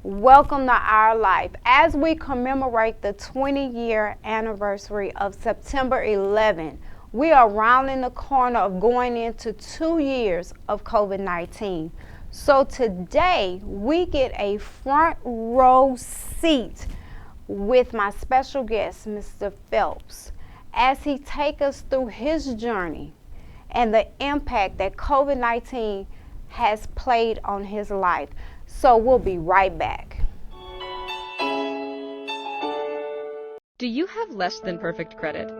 Welcome to Our Life. As we commemorate the 20-year anniversary of September 11, we are rounding the corner of going into 2 years of COVID-19. So today we get a front row seat with my special guest, Mr. Phelps, as he takes us through his journey and the impact that COVID-19 has played on his life. So we'll be right back. Do you have less than perfect credit?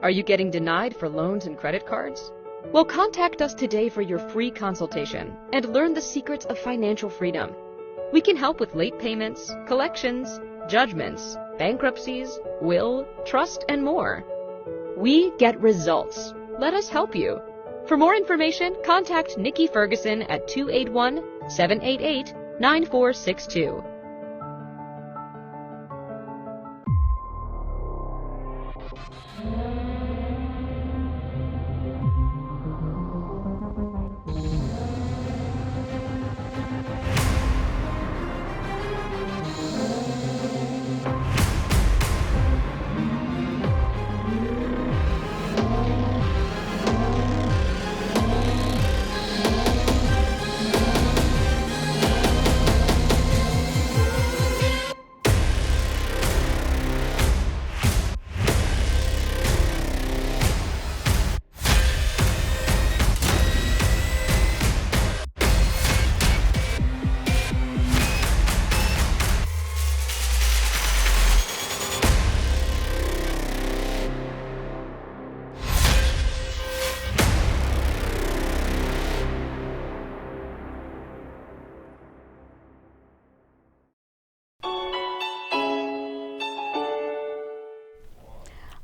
Are you getting denied for loans and credit cards? Well, contact us today for your free consultation and learn the secrets of financial freedom. We can help with late payments, collections, judgments, bankruptcies, will, trust, and more. We get results. Let us help you. For more information, contact Nikki Ferguson at 281-788-9462.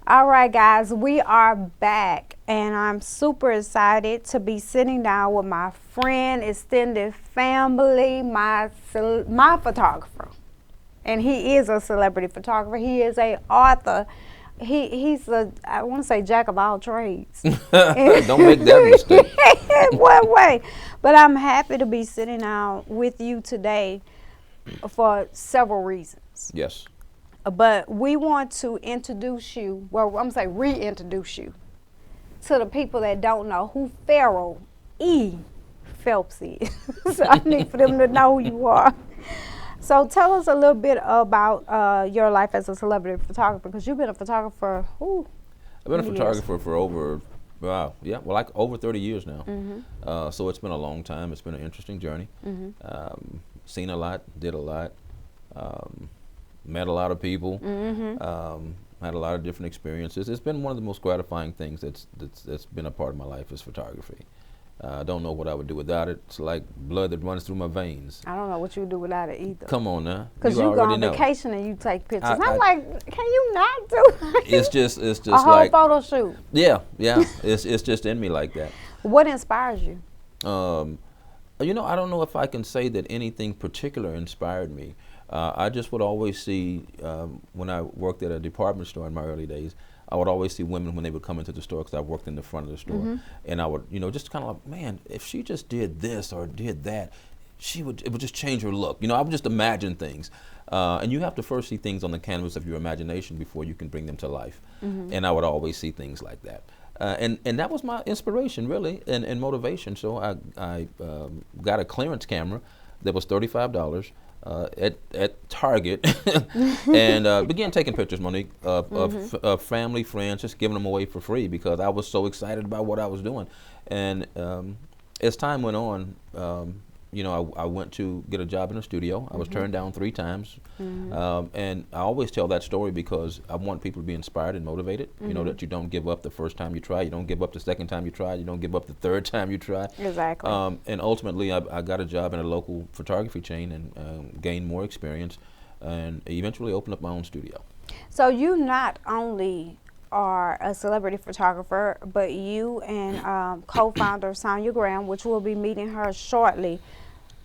All right, guys, we are back, and I'm super excited to be sitting down with my friend, extended family, my photographer. And he is a celebrity photographer. He is a author. He's a, I want to say, jack of all trades. Don't make that mistake. One way. But I'm happy to be sitting down with you today for several reasons. Yes. But we want to introduce you, well, I'm going to say reintroduce you to the people that don't know who Pharaoh E. Phelps is. So I need for them to know who you are. So tell us a little bit about your life as a celebrity photographer, because you've been a photographer, I've been a photographer for over 30 years now. Mm-hmm. So it's been a long time. It's been an interesting journey. Mm-hmm. Seen a lot, did a lot. Met a lot of people, Mm-hmm. had a lot of different experiences. It's been one of the most gratifying things that's been a part of my life is photography. I don't know what I would do without it. It's like blood that runs through my veins. I don't know what you do without it either. Come on now. Because you go already on know. vacation and you take pictures. I'm I- like, can you not do it? It's just a whole like, photo shoot. yeah. It's just in me like that. What inspires you? I don't know if I can say that anything particular inspired me. I just would always see, when I worked at a department store in my early days, I would always see women when they would come into the store, because I worked in the front of the store. Mm-hmm. And I would, just kind of like, man, if she just did this or did that, it would just change her look. I would just imagine things. And you have to first see things on the canvas of your imagination before you can bring them to life. Mm-hmm. And I would always see things like that. And that was my inspiration, really, and motivation. So I got a clearance camera that was $35 at Target, and began taking pictures, Monique, of family, friends, just giving them away for free because I was so excited about what I was doing. And as time went on, I went to get a job in a studio. I was turned down 3 times. And I always tell that story because I want people to be inspired and motivated. That you don't give up the first time you try. You don't give up the second time you try. You don't give up the third time you try. Exactly. And ultimately, I got a job in a local photography chain and gained more experience and eventually opened up my own studio. So you not only are a celebrity photographer, but you and co-founder Sonia Graham, which we'll be meeting her shortly,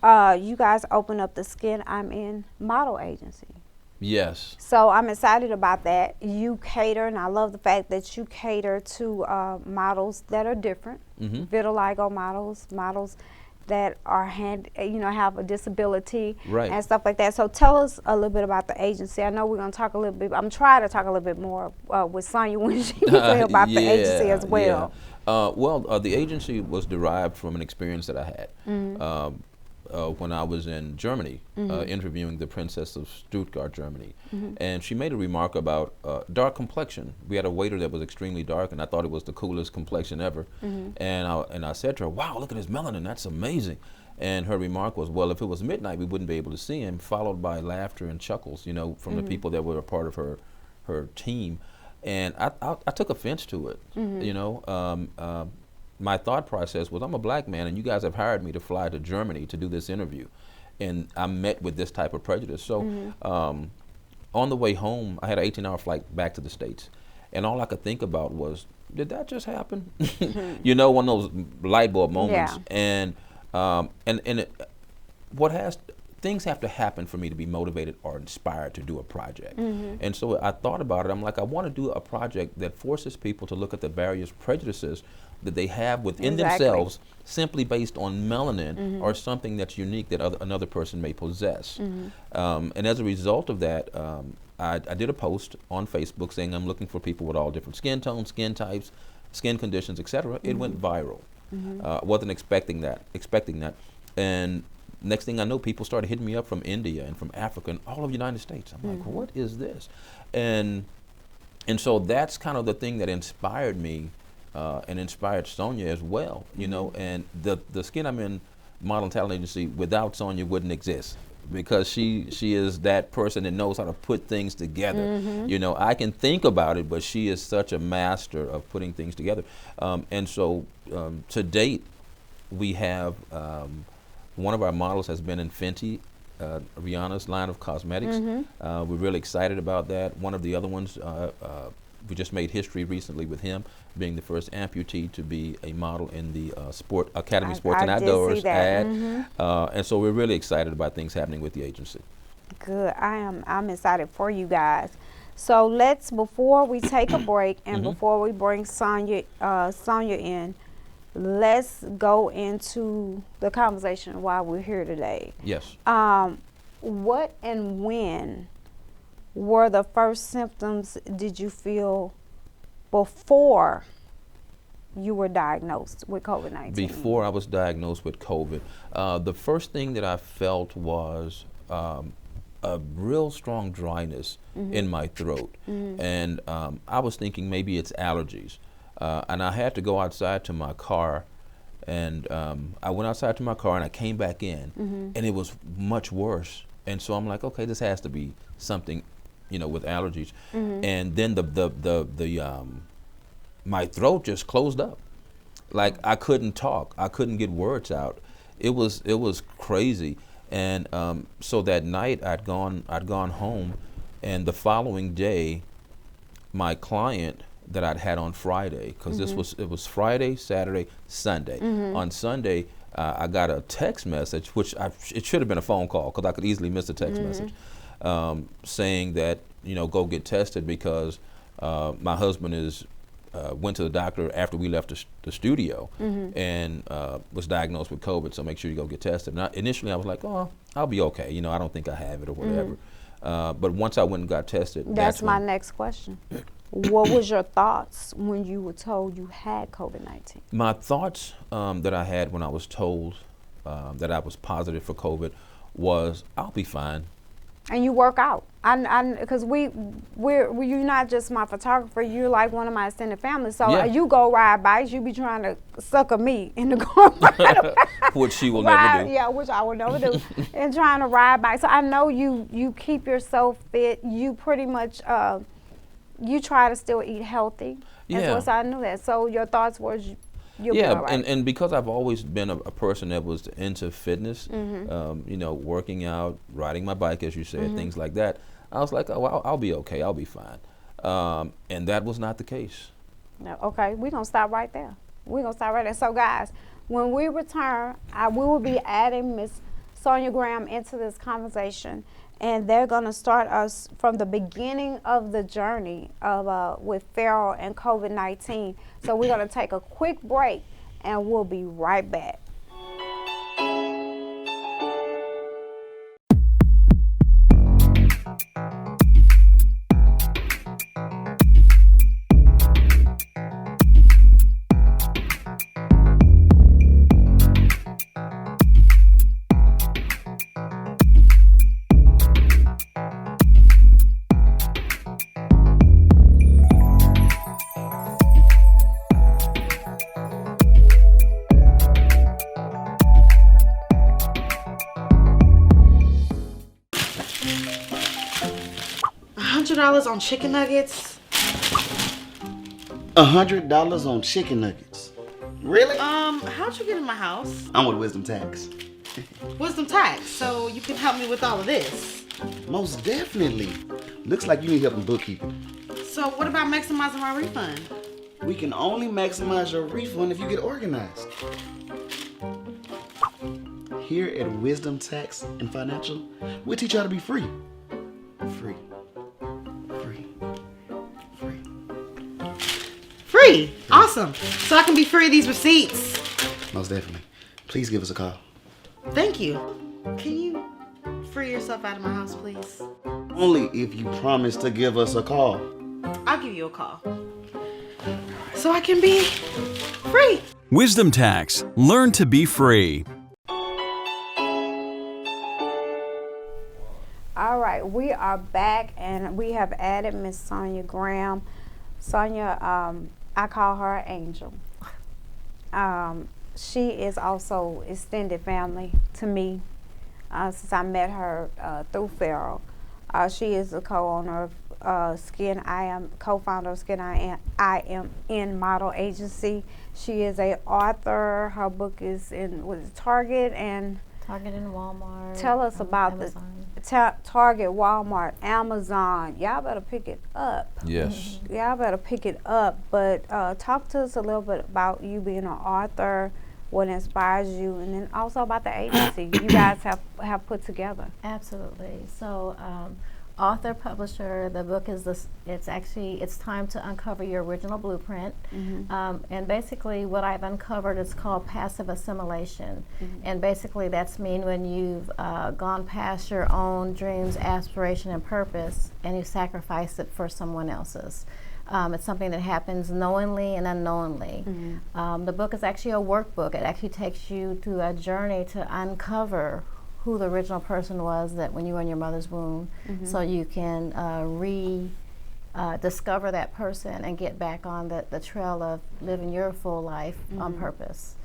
you guys open up the Skin I'm In model agency. Yes. So I'm excited about that. You cater, and I love the fact that you cater to models that are different, vitiligo models that are have a disability Right. and stuff like that. So tell us a little bit about the agency. I know we're going to talk a little bit. I'm trying to talk a little bit more with Sonia when she gets here about the agency as well. The agency was derived from an experience that I had. When I was in Germany, interviewing the Princess of Stuttgart, Germany. And she made a remark about dark complexion. We had a waiter that was extremely dark, and I thought it was the coolest complexion ever. And I said to her, wow, look at his melanin, that's amazing. And her remark was, well, if it was midnight, we wouldn't be able to see him, followed by laughter and chuckles, from the people that were a part of her team. And I took offense to it, my thought process was, I'm a black man and you guys have hired me to fly to Germany to do this interview. And I'm met with this type of prejudice. So on the way home, I had an 18-hour flight back to the States. And all I could think about was, did that just happen? One of those light bulb moments. Yeah. Things have to happen for me to be motivated or inspired to do a project. And so I thought about it. I'm like, I want to do a project that forces people to look at the various prejudices that they have within themselves simply based on melanin or something that's unique that another person may possess. And as a result of that, I did a post on Facebook saying I'm looking for people with all different skin tones, skin types, skin conditions, etc. It went viral. Wasn't expecting that. And next thing I know, people started hitting me up from India and from Africa and all of the United States. I'm like, what is this? And so that's kind of the thing that inspired me and inspired Sonia as well, and the Skin I'm In model and talent agency without Sonia wouldn't exist, because she is that person that knows how to put things together. I can think about it, but she is such a master of putting things together. And so to date, we have one of our models has been in Fenty, Rihanna's line of cosmetics. We're really excited about that. One of the other ones, we just made history recently with him being the first amputee to be a model in the Academy Sports and Outdoors ad. And so we're really excited about things happening with the agency. Good. I'm excited for you guys. So before we take a break and before we bring Sonia in, let's go into the conversation while we're here today. Yes. What and when were the first symptoms did you feel before you were diagnosed with COVID-19? Before I was diagnosed with COVID, the first thing that I felt was a real strong dryness in my throat. And I was thinking maybe it's allergies. And I had to go outside to my car, and I went outside to my car and I came back in, and it was much worse. And so I'm like, okay, this has to be something, with allergies. And then my throat just closed up. Like I couldn't talk, I couldn't get words out. It was crazy. And so that night I'd gone home, and the following day, my client that I'd had on Friday, because it was Friday, Saturday, Sunday. On Sunday, I got a text message, which it should have been a phone call, because I could easily miss a text message, saying that go get tested because my husband went to the doctor after we left the studio and was diagnosed with COVID, so make sure you go get tested. And initially I was like, oh, I'll be okay. I don't think I have it or whatever. But once I went and got tested, that's my next question. What was your thoughts when you were told you had COVID-19? My thoughts that I had when I was told that I was positive for COVID was, I'll be fine. And you work out, because you're not just my photographer. You're like one of my extended family. So you go ride bikes. You be trying to sucker me in the car, which she will never do. Yeah, which I will never do. And trying to ride bikes. So I know you keep yourself fit. You pretty much you try to still eat healthy. Yeah. So I knew that. So your thoughts were. And because I've always been a person that was into fitness, working out, riding my bike, as you said, things like that, I was like, oh, I'll be okay, I'll be fine. And that was not the case. No, okay, we're going to stop right there. So, guys, when we return, we will be adding Miss Sonia Graham into this conversation, and they're going to start us from the beginning of the journey of with Farrell and COVID-19. So we're going to take a quick break, and we'll be right back. $100 on chicken nuggets. $100 on chicken nuggets. Really? How'd you get in my house? I'm with Wisdom Tax. Wisdom Tax, so you can help me with all of this. Most definitely. Looks like you need help in bookkeeping. So what about maximizing my refund? We can only maximize your refund if you get organized. Here at Wisdom Tax and Financial, we teach you how to be free. Free. Free. Free. Free? Awesome. So I can be free of these receipts. Most definitely. Please give us a call. Thank you. Can you free yourself out of my house, please? Only if you promise to give us a call. I'll give you a call. So I can be free. Wisdom Tax. Learn to be free. All right, we are back, and we have added Miss Sonia Graham. Sonia, I call her Angel. She is also extended family to me since I met her through Farrell. She is the co-owner of Skin I Am, co-founder of Skin I Am in Model Agency. She is a author. Her book is in Target and Walmart. Tell us about Amazon. Target, Walmart, Amazon. Y'all better pick it up. Yes. Y'all better pick it up. But talk to us a little bit about you being an author, what inspires you, and then also about the agency you guys have put together. Absolutely. So, author, publisher, the book is this. It's time to uncover your original blueprint. And basically what I've uncovered is called passive assimilation. And basically that's mean when you've gone past your own dreams, aspiration, and purpose, and you sacrifice it for someone else's. It's something that happens knowingly and unknowingly. The book is actually a workbook. It actually takes you through a journey to uncover who the original person was that when you were in your mother's womb, so you can discover that person and get back on the trail of living your full life on purpose.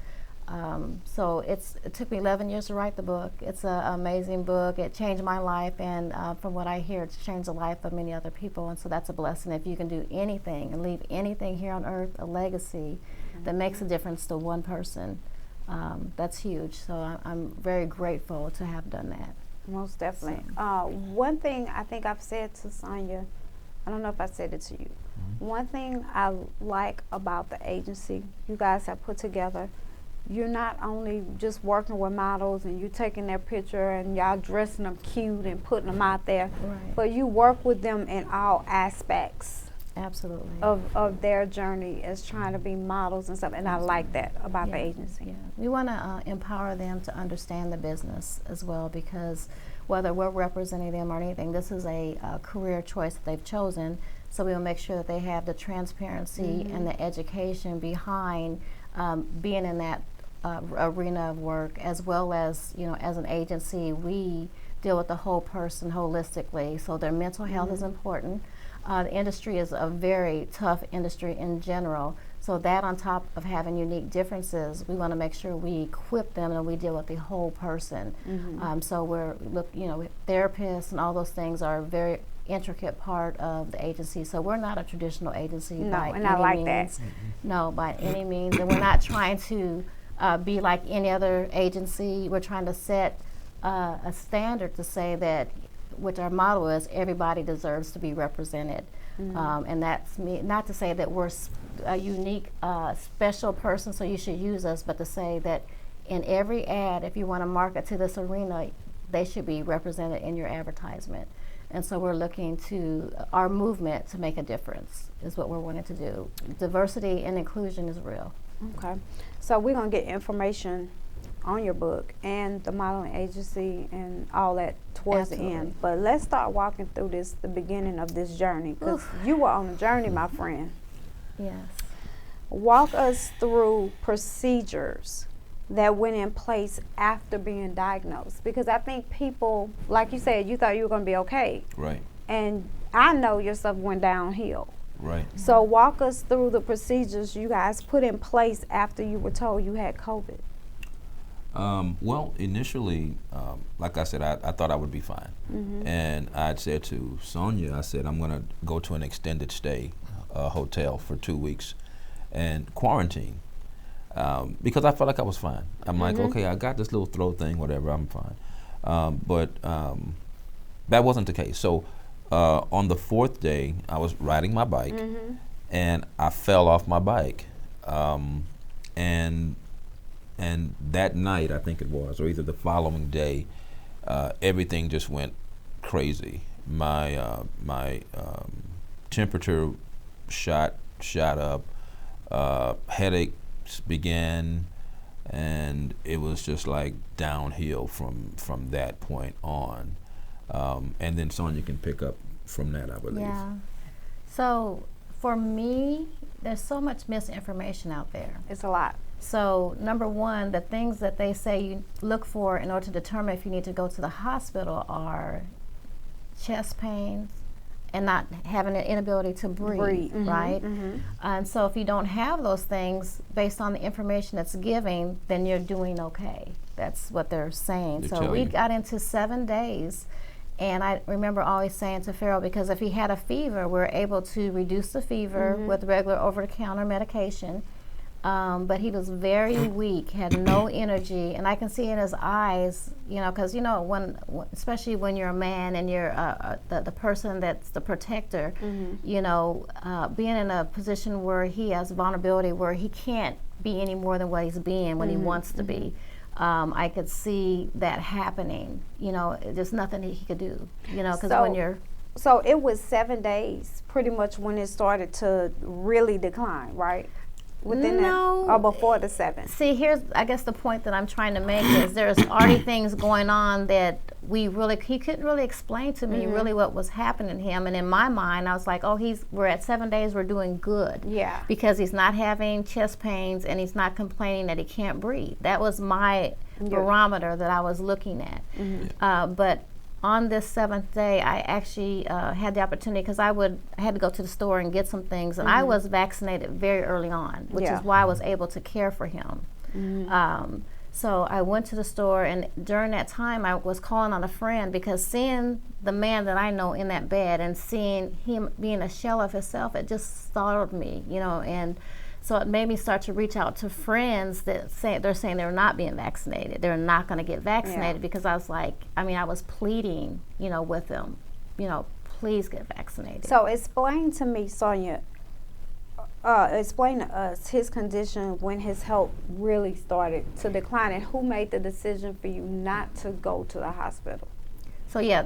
So it took me 11 years to write the book. It's an amazing book. It changed my life, and from what I hear, it's changed the life of many other people, and so that's a blessing. If you can do anything and leave anything here on earth, a legacy that makes a difference to one person, that's huge. So I'm very grateful to have done that. Most definitely. One thing I think I've said to Sonia, I don't know if I said it to you. One thing I like about the agency you guys have put together, you're not only just working with models and you're taking their picture and y'all dressing them cute and putting them out there, but you work with them in all aspects. Absolutely. Of their journey as trying to be models and stuff, and I like that about the agency. Yeah. We want to empower them to understand the business as well, because whether we're representing them or anything, this is a career choice that they've chosen, so we will make sure that they have the transparency and the education behind being in that arena of work, as well as, as an agency, we deal with the whole person holistically, so their mental health is important. The industry is a very tough industry in general, so that on top of having unique differences, we want to make sure we equip them and we deal with the whole person. So therapists and all those things are a very intricate part of the agency. So we're not a traditional agency by any means. I like that. No, by any means, and we're not trying to be like any other agency. We're trying to set a standard to say that, which our motto is, everybody deserves to be represented. And that's not to say that we're a unique, special person, so you should use us, but to say that in every ad, if you want to market to this arena, they should be represented in your advertisement. And so we're looking to our movement to make a difference, is what we're wanting to do. Diversity and inclusion is real. Okay. So we're going to get information on your book and the modeling agency and all that towards the end. But let's start walking through the beginning of this journey, because you were on a journey, my friend. Yes. Walk us through procedures that went in place after being diagnosed, because I think people, like you said, you thought you were going to be okay. Right. And I know your stuff went downhill. Right. So walk us through the procedures you guys put in place after you were told you had COVID. Well, initially, like I said, I thought I would be fine. And I'd said to Sonia, I said, I'm going to go to an extended stay hotel for 2 weeks and quarantine because I felt like I was fine. I'm like, okay, I got this little throat thing, whatever, I'm fine. But that wasn't the case. So on the 4th day, I was riding my bike and I fell off my bike. And that night, I think it was, or either the following day, everything just went crazy. My temperature shot up, headaches began, and it was just like downhill from that point on. And then Sonia can pick up from that, I believe. Yeah. So for me, there's so much misinformation out there. It's a lot. So number one, the things that they say you look for in order to determine if you need to go to the hospital are chest pains and not having an inability to breathe. Right? And so if you don't have those things, based on the information that's given, then you're doing okay. That's what they're saying. So we got into 7 days. And I remember always saying to Farrell, because if he had a fever, we're able to reduce the fever with regular over-the-counter medication. But he was very weak, had no energy, and I can see in his eyes, you know, because, you know, when especially when you're a man and you're the person that's the protector, you know, being in a position where he has vulnerability, where he can't be any more than what he's being when he wants to be. I could see that happening. You know, there's nothing he could do, you know, because when you're... So it was 7 days pretty much when it started to really decline, right? Within that, or before the 7th? See, here's, I guess, the point that I'm trying to make is there's already things going on that he couldn't really explain to me really what was happening to him. And in my mind, I was like, oh, we're at 7 days, we're doing good. Yeah. Because he's not having chest pains and he's not complaining that he can't breathe. That was my barometer that I was looking at. But on this 7th day, I actually had the opportunity, because I had to go to the store and get some things, and I was vaccinated very early on, which is why I was able to care for him. So I went to the store, and during that time, I was calling on a friend, because seeing the man that I know in that bed and seeing him being a shell of himself, it just startled me, you know, and so it made me start to reach out to friends that they're saying they're not being vaccinated. They're not going to get vaccinated because I was like, I was pleading, you know, with them, you know, please get vaccinated. So explain to me, Sonia, explain to us his condition when his health really started to decline, and who made the decision for you not to go to the hospital?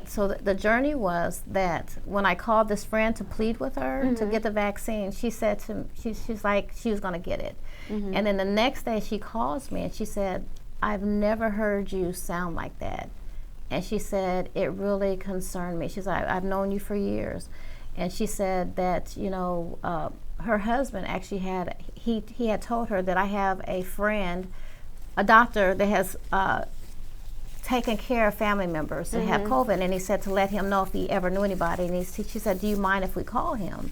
So the journey was that when I called this friend to plead with her to get the vaccine, she said to me, she's like, she was going to get it. And then the next day she calls me and she said, I've never heard you sound like that. And she said, it really concerned me. She's like, I've known you for years. And she said that, you know, her husband actually he had told her that I have a friend, a doctor that has taking care of family members that have COVID, and he said to let him know if he ever knew anybody, and she said, do you mind if we call him?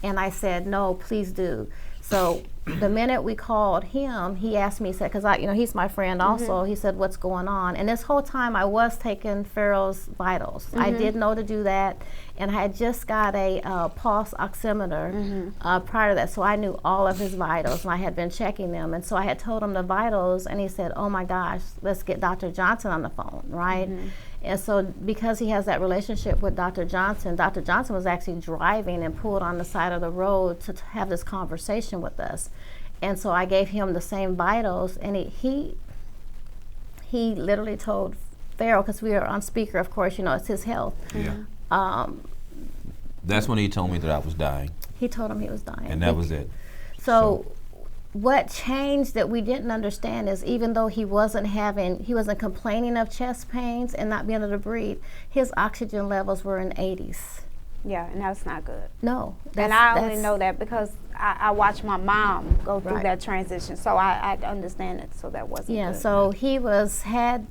And I said, no, please do. So the minute we called him, he asked me, he said, because he's my friend also, he said, what's going on? And this whole time I was taking Farrell's vitals. I did know to do that, and I had just got a pulse oximeter prior to that, so I knew all of his vitals, and I had been checking them. And so I had told him the vitals, and he said, oh my gosh, let's get Dr. Johnson on the phone, right? And so because he has that relationship with Dr. Johnson was actually driving and pulled on the side of the road to have this conversation with us. And so I gave him the same vitals, and he literally told Farrell, because we were on speaker, of course, it's his health. That's when he told me that I was dying. He told him he was dying. And that was it. So what changed that we didn't understand is, even though he wasn't complaining of chest pains and not being able to breathe, his oxygen levels were in 80s. Yeah, and that's not good. No. And I only know that because I watched my mom go through that transition, so I understand it, so that wasn't good. So he had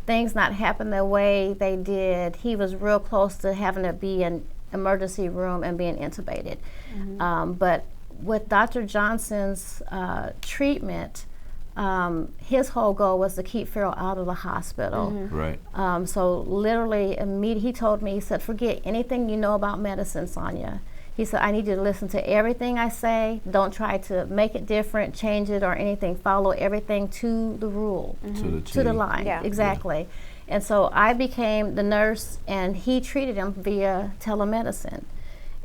things not happen the way they did. He was real close to having to be in emergency room and being intubated. But with Dr. Johnson's treatment, his whole goal was to keep Farrell out of the hospital. Right. So literally, he told me, he said, forget anything you know about medicine, Sonia. He said, I need you to listen to everything I say. Don't try to make it different, change it, or anything. Follow everything to the rule, to the line. Yeah. Exactly. Yeah. And so I became the nurse, and he treated him via telemedicine.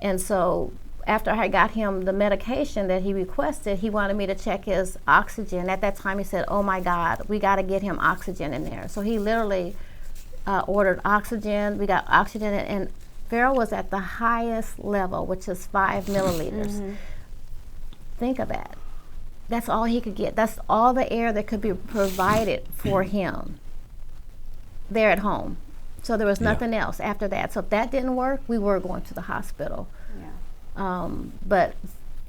And so after I got him the medication that he requested, he wanted me to check his oxygen. At that time, he said, oh my God, we got to get him oxygen in there. So he literally ordered oxygen. We got oxygen, and Farrell was at the highest level, which is 5 milliliters. Think of that. That's all he could get. That's all the air that could be provided for him there at home. So there was nothing else after that. So if that didn't work, we were going to the hospital. But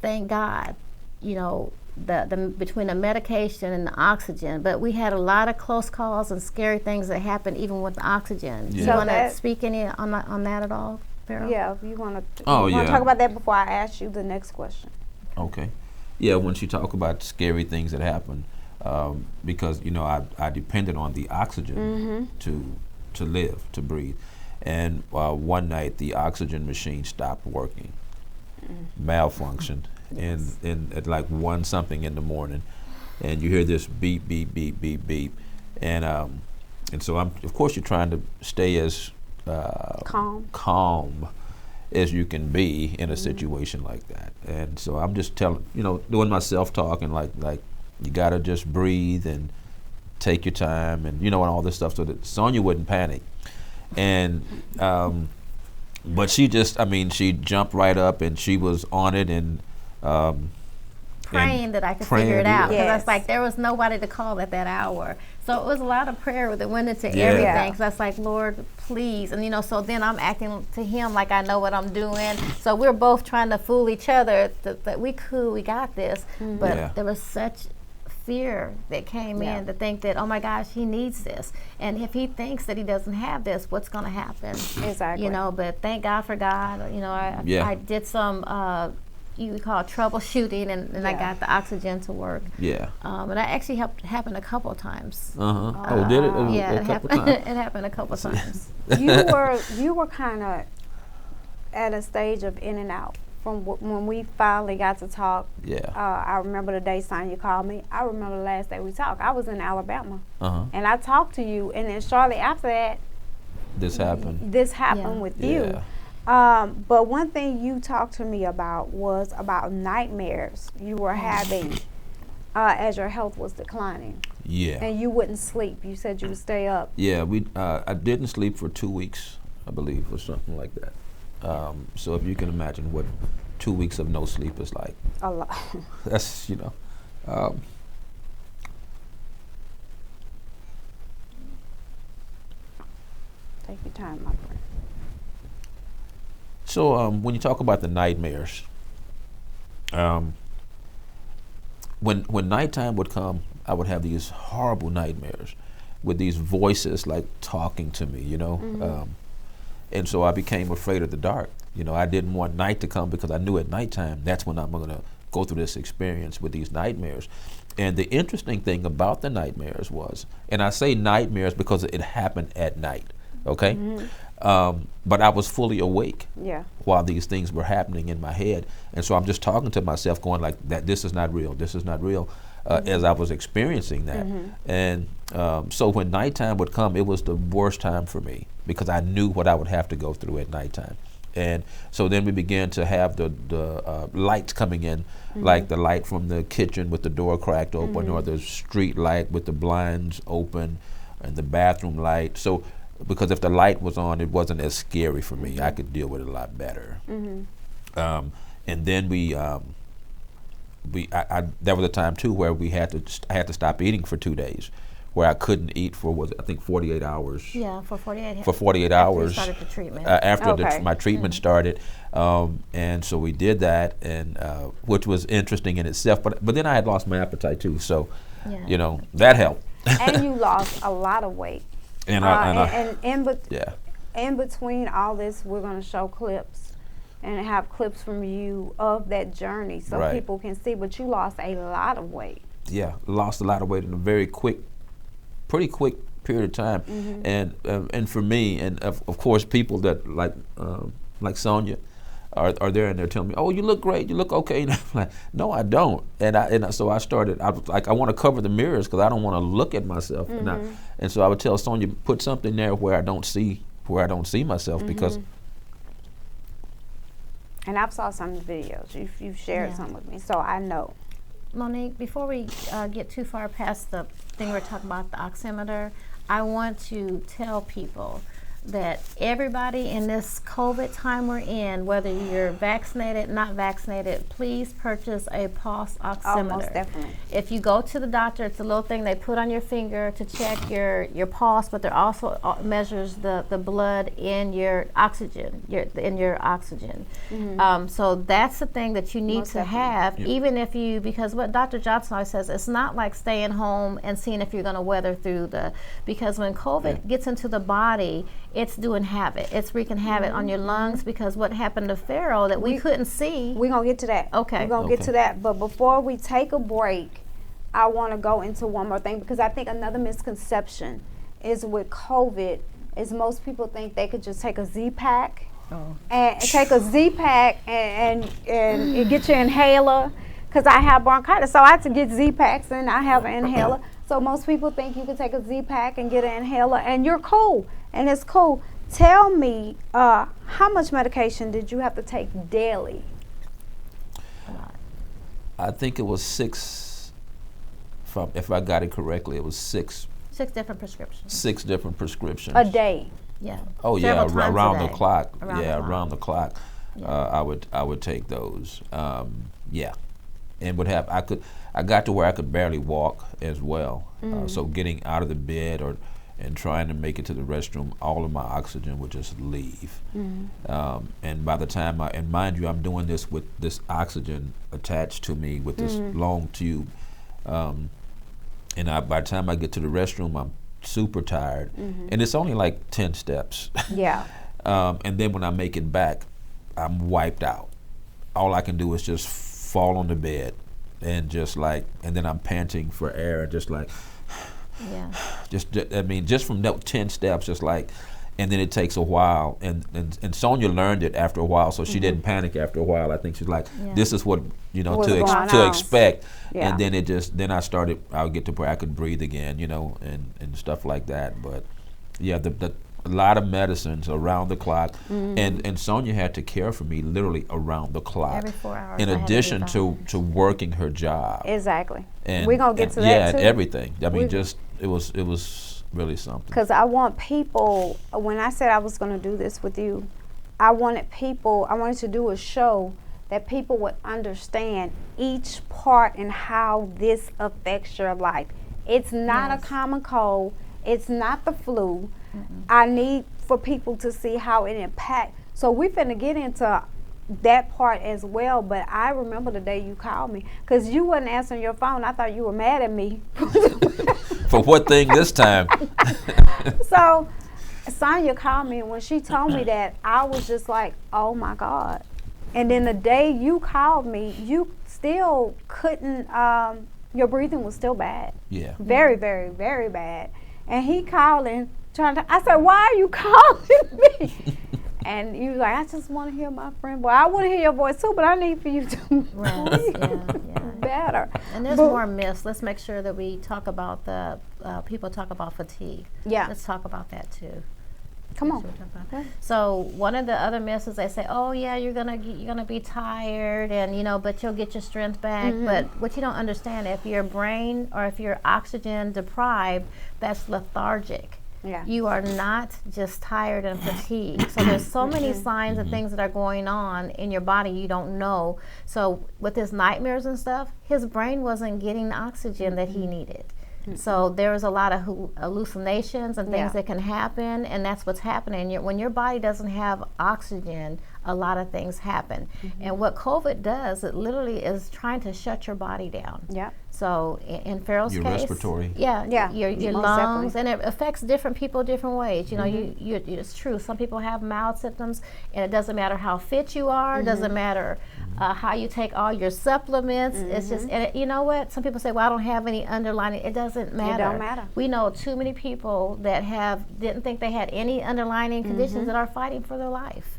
thank God, you know, the between the medication and the oxygen. But we had a lot of close calls and scary things that happened even with the oxygen. Yeah. Do you want to speak any on that at all, Farrell? Yeah, if you want to yeah. talk about that before I ask you the next question. Okay. Yeah, when she talk about scary things that happen, because, you know, I depended on the oxygen to live, to breathe. And one night the oxygen machine stopped working, malfunctioned, and at like 1 something in the morning, and you hear this beep, beep, beep, beep, beep, and so of course you're trying to stay as calm as you can be in a situation like that. And so I'm just doing my self-talk and like you gotta just breathe and take your time, and and all this stuff, so that Sonia wouldn't panic. And but she just, she jumped right up and she was on it, and praying that I could figure it out, because I was like, there was nobody to call at that hour. So it was a lot of prayer that went into everything. Because I was like, Lord, please. And so then I'm acting to him like I know what I'm doing. So we're both trying to fool each other that we got this. But there was such fear that came in to think that, oh my gosh, he needs this. And if he thinks that he doesn't have this, what's going to happen? Exactly. But thank God for God. I did some you would call troubleshooting, and I got the oxygen to work. Yeah. And that actually happened a couple of times. Oh, did it? Yeah, it happened a couple of times. You were kind of at a stage of in and out from when we finally got to talk. Yeah. I remember the day Sonia called me. I remember the last day we talked. I was in Alabama, and I talked to you, and then shortly after that, this happened. With you. But one thing you talked to me about was about nightmares you were having as your health was declining. Yeah. And you wouldn't sleep. You said you would stay up. Yeah, I didn't sleep for 2 weeks, I believe, or something like that. So if you can imagine what 2 weeks of no sleep is like. A lot. That's, Take your time, my friend. So when you talk about the nightmares, when nighttime would come, I would have these horrible nightmares with these voices like talking to me, and so I became afraid of the dark. I didn't want night to come, because I knew at nighttime that's when I'm going to go through this experience with these nightmares. And the interesting thing about the nightmares was, and I say nightmares because it happened at night, okay? But I was fully awake while these things were happening in my head. And so I'm just talking to myself going like, that this is not real, this is not real, as I was experiencing that. And so when nighttime would come, it was the worst time for me, because I knew what I would have to go through at nighttime. And so then we began to have the lights coming in, like the light from the kitchen with the door cracked open, or the street light with the blinds open, and the bathroom light. So because if the light was on, it wasn't as scary for me. I could deal with it a lot better. And then there was a time too where I had to stop eating for 2 days, where I couldn't eat for 48 hours. Yeah, for 48. For 48 hours. After you started the treatment. After my treatment started, and so we did that, and which was interesting in itself. But then I had lost my appetite too, so that helped. And you lost a lot of weight. In between all this, we're going to show clips and have clips from you of that journey, so people can see. But you lost a lot of weight. lost a lot of weight in a pretty quick period of time. And for me, and of course, people that like Sonia are there and they're telling me, "Oh, you look great, you look okay." And I'm like, "No, I don't." So I started. I was like, I want to cover the mirrors because I don't want to look at myself. And so I would tell Sonia, put something there where I don't see myself because. And I've saw some of the videos. You've shared some with me, so I know. Monique, before we get too far past the thing we're talking about, the oximeter, I want to tell people that everybody in this COVID time we're in, whether you're vaccinated, not vaccinated, please purchase a pulse oximeter. Oh, most definitely. If you go to the doctor, it's a little thing they put on your finger to check your pulse, but it also measures the blood in your oxygen, so that's the thing that you need Most to definitely. have, even if you, because what Dr. Johnson always says, it's not like staying home and seeing if you're going to weather through because when COVID gets into the body, it's doing havoc. It's wreaking havoc on your lungs, because what happened to Pharaoh that we couldn't see. We're going to get to that. Okay. We're going to get to that. But before we take a break, I want to go into one more thing, because I think another misconception is with COVID is most people think they could just take a Z-Pack and take a Z-Pack and get your inhaler, because I have bronchitis. So I had to get Z-Packs and I have an inhaler. So most people think you can take a Z-Pack and get an inhaler and you're cool. And it's cool. Tell me, how much medication did you have to take daily? I think it was 6. If I got it correctly, it was 6. 6 different prescriptions. 6 different prescriptions A day. Yeah. Oh Several yeah, times around a the day. clock. Around the clock. I would take those. And would have I got to where I could barely walk as well. So getting out of the bed and trying to make it to the restroom, all of my oxygen would just leave. And by the time and mind you, I'm doing this with this oxygen attached to me with this long tube. And by the time I get to the restroom, I'm super tired. And it's only like 10 steps. Yeah. And then when I make it back, I'm wiped out. All I can do is just fall on the bed and and then I'm panting for air, just like, just from that 10 steps, and then it takes a while. And Sonia learned it after a while, so she didn't panic after a while. I think she's like, this is what, to expect. Yeah. And then I would get to where I could breathe again, and stuff like that. But yeah, a lot of medicines around the clock, and Sonia had to care for me literally around the clock. Every 4 hours. In addition to working her job. Exactly. And we're going to get to that too. Yeah, everything. I mean, it was really something. Because I want people, when I said I was going to do this with you, I wanted to do a show that people would understand each part and how this affects your life. It's not a common cold. It's not the flu. I need for people to see how it impacts. So we're finna get into that part as well, but I remember the day you called me, because you wasn't answering your phone. I thought you were mad at me. For what thing this time? So Sonia called me, and when she told me that, I was just like, oh my God. And then the day you called me, you still couldn't, your breathing was still bad. Yeah. Very, very, very bad. And he called and I said, why are you calling me? And you was like, I just want to hear my friend. Well, I want to hear your voice too, but I need for you to breathe better. And there's more myths. Let's make sure that we talk about people talk about fatigue. Yeah. Let's talk about that too. Come on. So one of the other myths is they say, oh yeah, you're gonna be tired, and but you'll get your strength back. But what you don't understand, if your brain or if you're oxygen deprived, that's lethargic. Yeah. You are not just tired and fatigued. So there's so many signs and things that are going on in your body you don't know. So with his nightmares and stuff, his brain wasn't getting the oxygen that he needed. So there's a lot of hallucinations and things that can happen, and that's what's happening. When your body doesn't have oxygen, a lot of things happen. And what COVID does, it literally is trying to shut your body down. Yeah. So in Farrell's Your case, respiratory. yeah, your most lungs, definitely. and it affects different people different ways. You know, it's true. Some people have mild symptoms, and it doesn't matter how fit you are. It doesn't matter how you take all your supplements. It's just, and you know what? Some people say, "Well, I don't have any underlying." It doesn't matter. It don't matter. We know too many people that didn't think they had any underlying conditions that are fighting for their life.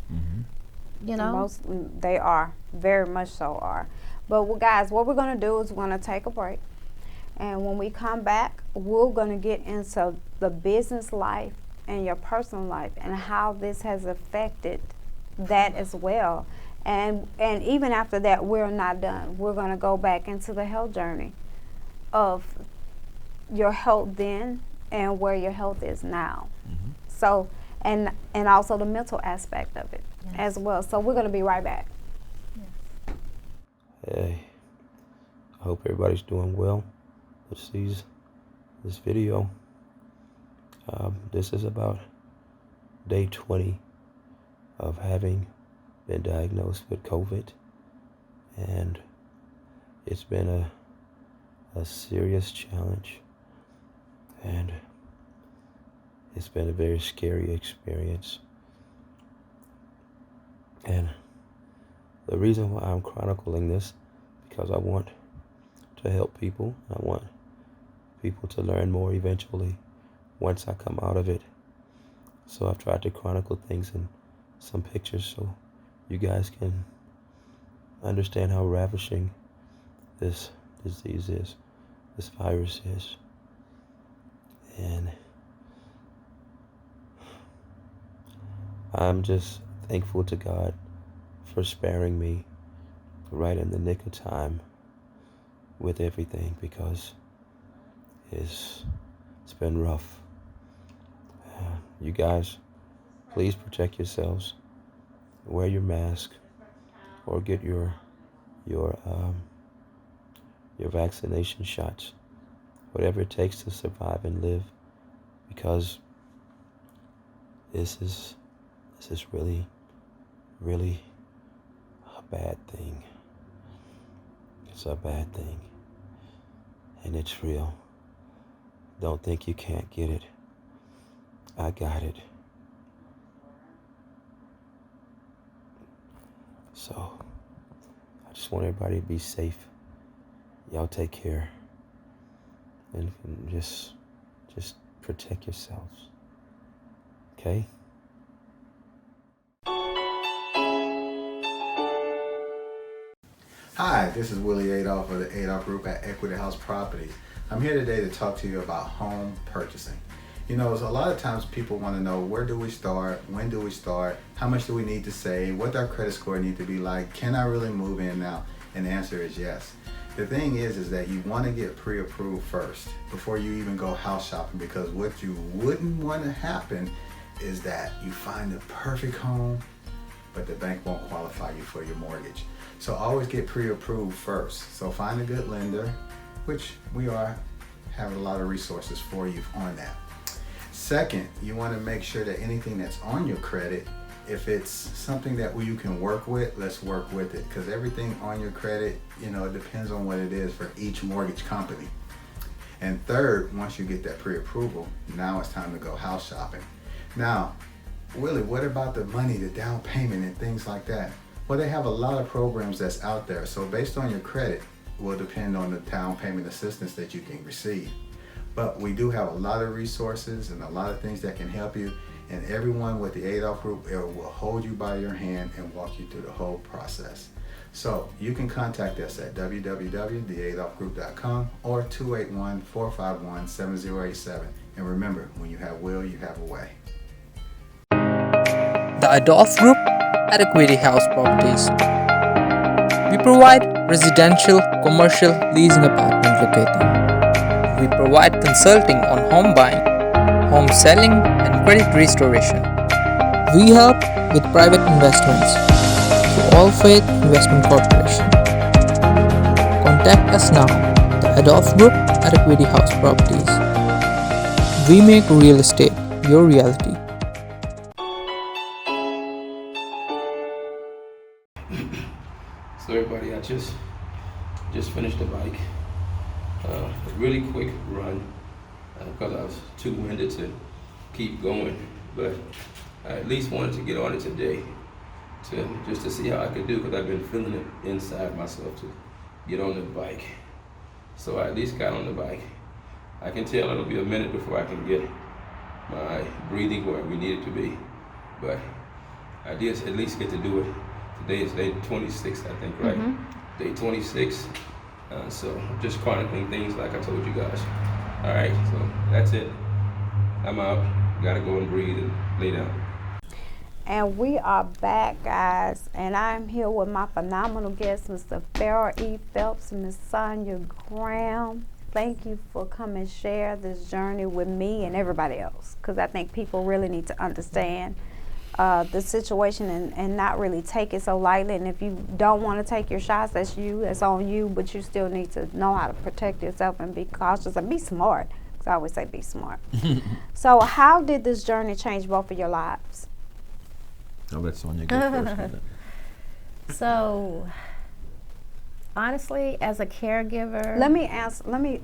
You know, They are, very much so are. But guys, what we're going to do is we're going to take a break. And when we come back, we're going to get into the business life and your personal life and how this has affected that as well. And even after that, we're not done. We're going to go back into the health journey of your health then and where your health is now. So, and also the mental aspect of it as well. So we're going to be right back. Hey, I hope everybody's doing well that sees this video. This is about day 20 of having been diagnosed with COVID, and it's been a serious challenge, and it's been a very scary experience. And the reason why I'm chronicling this, because I want to help people. I want people to learn more eventually once I come out of it. So I've tried to chronicle things in some pictures so you guys can understand how ravishing this disease is, this virus is. And I'm just thankful to God for sparing me right in the nick of time with everything, because it's been rough. You guys, please protect yourselves. Wear your mask or get your vaccination shots, whatever it takes to survive and live, because this is really, really a bad thing. It's a bad thing, and it's real. Don't think you can't get it. I got it. So I just want everybody to be safe. Y'all take care, and just protect yourselves. Okay? Hi, this is Willie Adolph of the Adolph Group at Equity House Properties. I'm here today to talk to you about home purchasing. You know, a lot of times people want to know, where do we start? When do we start? How much do we need to save? What does our credit score need to be like? Can I really move in now? And the answer is yes. The thing is that you want to get pre-approved first before you even go house shopping, because what you wouldn't want to happen is that you find the perfect home, but the bank won't qualify you for your mortgage. So always get pre-approved first. So find a good lender, which we have a lot of resources for you on that. Second, you want to make sure that anything that's on your credit, if it's something that you can work with, let's work with it, because everything on your credit, you know, it depends on what it is for each mortgage company. And third, once you get that pre-approval, now it's time to go house shopping. Now, Willie, what about the money, the down payment and things like that? Well, they have a lot of programs that's out there. So based on your credit will depend on the down payment assistance that you can receive. But we do have a lot of resources and a lot of things that can help you. And everyone with the Adolph Group will hold you by your hand and walk you through the whole process. So you can contact us at www.theadolphgroup.com or 281-451-7087. And remember, when you have will, you have a way. The Adolph Group at Equity House Properties. We provide residential, commercial, leasing apartment locating. We provide consulting on home buying, home selling, and credit restoration. We help with private investments through All Faith Investment Corporation. Contact us now, the Adolph Group at Equity House Properties. We make real estate your reality. So everybody, I just finished the bike. A really quick run because I was too winded to keep going, but I at least wanted to get on it today just to see how I could do, because I've been feeling it inside myself to get on the bike. So I at least got on the bike. I can tell it'll be a minute before I can get my breathing where we need it to be, but I did at least get to do it. Today is day 26, I think, right? Mm-hmm. Day 26. So I'm just chronicling things like I told you guys. All right, so that's it. I'm out. Gotta go and breathe and lay down. And we are back, guys, and I'm here with my phenomenal guest, Mr. Farrell E. Phelps and Miss Sonia Graham. Thank you for coming share this journey with me and everybody else, because I think people really need to understand the situation and not really take it so lightly. And if you don't want to take your shots, that's you, that's on you, but you still need to know how to protect yourself and be cautious and be smart, because I always say be smart. So how did this journey change both of your lives? I'll let Sonia go first. So, honestly, as a caregiver, Let me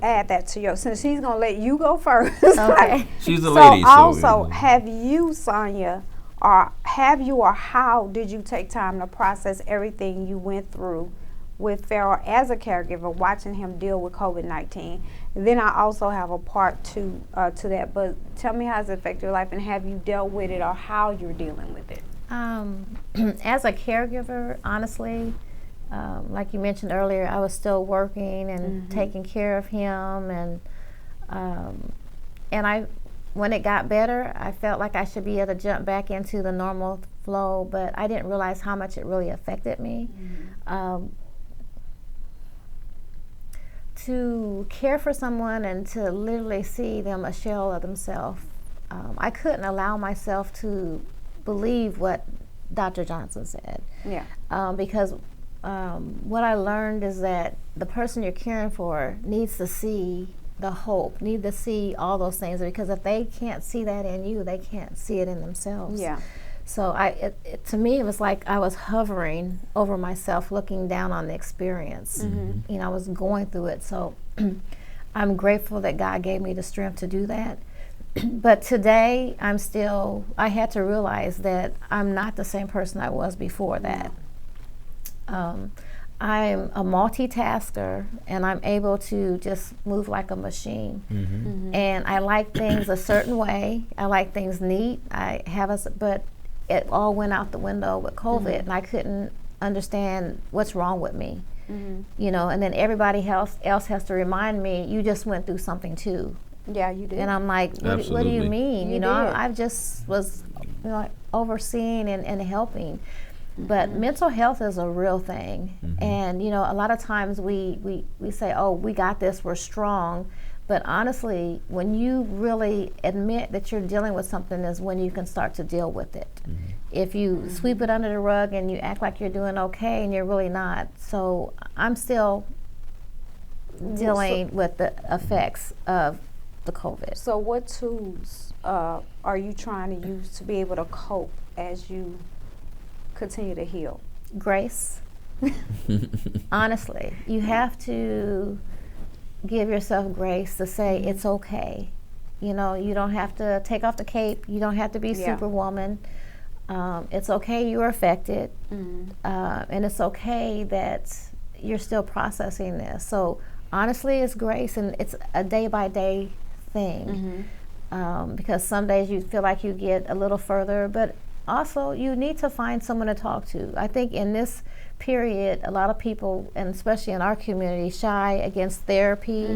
add that to you, since she's gonna let you go first. Okay. She's the lady. So also, have you, Sonia, or how did you take time to process everything you went through with Farrell as a caregiver, watching him deal with COVID-19? Then I also have a part two to that, but tell me how it's affected your life, and have you dealt with it or how you're dealing with it? As a caregiver, honestly, like you mentioned earlier, I was still working and taking care of him, and when it got better, I felt like I should be able to jump back into the normal flow, but I didn't realize how much it really affected me. To care for someone and to literally see them a shell of themselves, I couldn't allow myself to believe what Dr. Johnson said. Yeah. Because what I learned is that the person you're caring for needs to see the hope, need to see all those things, because if they can't see that in you, they can't see it in themselves. Yeah. So to me, it was like I was hovering over myself, looking down on the experience. You know, I was going through it. So I'm grateful that God gave me the strength to do that. But today, I had to realize that I'm not the same person I was before that. I'm a multitasker, and I'm able to just move like a machine. And I like things a certain way. I like things neat. But it all went out the window with COVID, and I couldn't understand what's wrong with me. You know, and then everybody else has to remind me, you just went through something too. Yeah, you did. And I'm like, what do you mean? You know, did. I just was, overseeing and helping. But mental health is a real thing. And, you know, a lot of times we say, oh, we got this, we're strong. But honestly, when you really admit that you're dealing with something is when you can start to deal with it. If you sweep it under the rug and you act like you're doing okay and you're really not. So I'm still dealing with the effects of the COVID. So what tools are you trying to use to be able to cope as you continue to heal? Grace. Honestly, you have to give yourself grace to say it's okay. You know, you don't have to take off the cape. You don't have to be Superwoman. It's okay you're affected. And it's okay that you're still processing this. So honestly, it's grace, and it's a day-by-day thing. Because some days you feel like you get a little further, but also you need to find someone to talk to. I think in this period, a lot of people, and especially in our community, shy against therapy.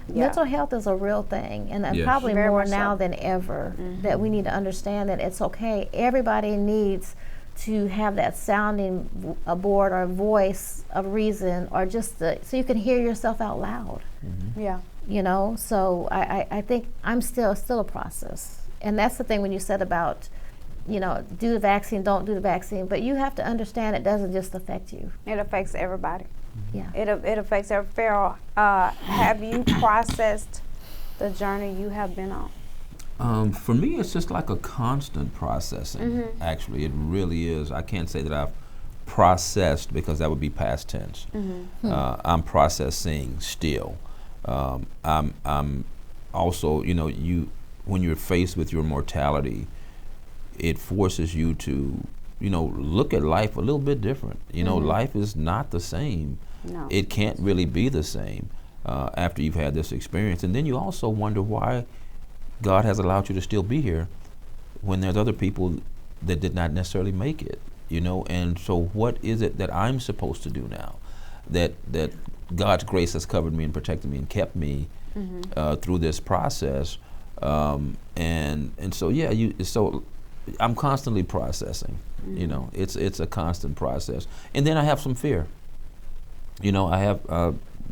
Mental health is a real thing, and probably Very more much now so. than ever, that we need to understand that it's okay. Everybody needs to have that sounding board or voice of reason, or just so you can hear yourself out loud. Yeah. You know, so I think I'm still a process. And that's the thing when you said about, you know, do the vaccine, don't do the vaccine, but you have to understand it doesn't just affect you. It affects everybody. Yeah. It affects every Farrell. Have you processed the journey you have been on? For me, it's just like a constant processing. Actually, it really is. I can't say that I've processed, because that would be past tense. I'm processing still. I'm also, you know, when you're faced with your mortality, it forces you to, you know, look at life a little bit different. You know, life is not the same. No. It can't really be the same after you've had this experience. And then you also wonder why God has allowed you to still be here when there's other people that did not necessarily make it, you know. And so what is it that I'm supposed to do now that God's grace has covered me and protected me and kept me through this process? And so, yeah, so I'm constantly processing, you know. It's a constant process. And then I have some fear. You know, I have,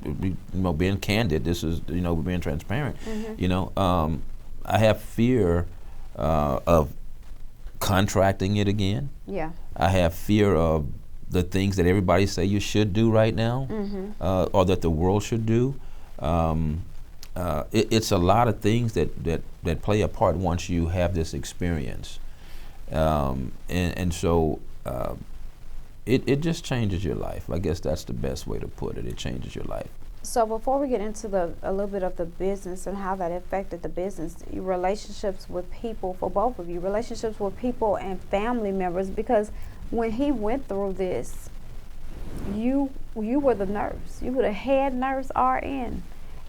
you know, being candid, this is, you know, being transparent, you know, I have fear of contracting it again. Yeah. I have fear of the things that everybody say you should do right now, or that the world should do. It's a lot of things that play a part once you have this experience. And so it just changes your life. I guess that's the best way to put it. It changes your life. So before we get into a little bit of the business and how that affected the business, your relationships with people, for both of you, relationships with people and family members, because when he went through this, you were the nurse. You were the head nurse RN,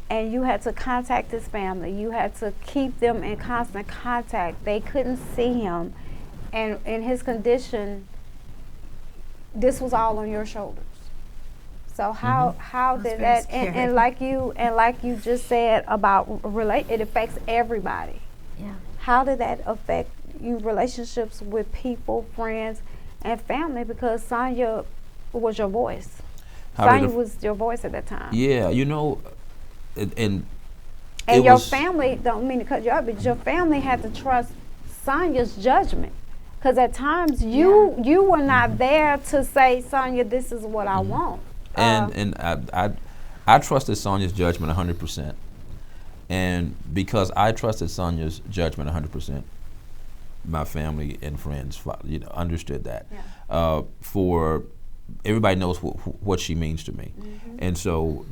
and you had to contact his family. You had to keep them in constant contact. They couldn't see him, and in his condition, this was all on your shoulders. So how did that, and like you just said about it affects everybody. Yeah. How did that affect you, relationships with people, friends, and family? Because Sonia was your voice. Sonia was your voice at that time. Yeah, you know, and your family, don't mean to cut you off, but your family had to trust Sonia's judgment. Because at times you were not there to say, Sonia, this is what I want. And I trusted Sonia's judgment 100%. And because I trusted Sonia's judgment 100%, my family and friends, you know, understood that. Yeah. For everybody knows what she means to me. And so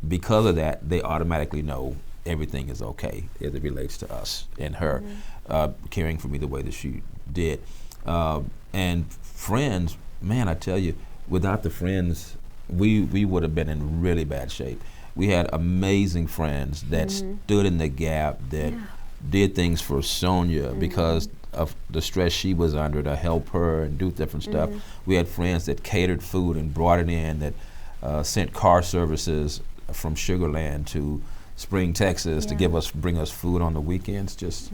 because of that, they automatically know everything is okay as it relates to us and her caring for me the way that she did. And friends, man, I tell you, without the friends, we would have been in really bad shape. We had amazing friends that stood in the gap, that did things for Sonia because of the stress she was under, to help her and do different stuff. We had friends that catered food and brought it in, that sent car services from Sugar Land to Spring, Texas to bring us food on the weekends. Just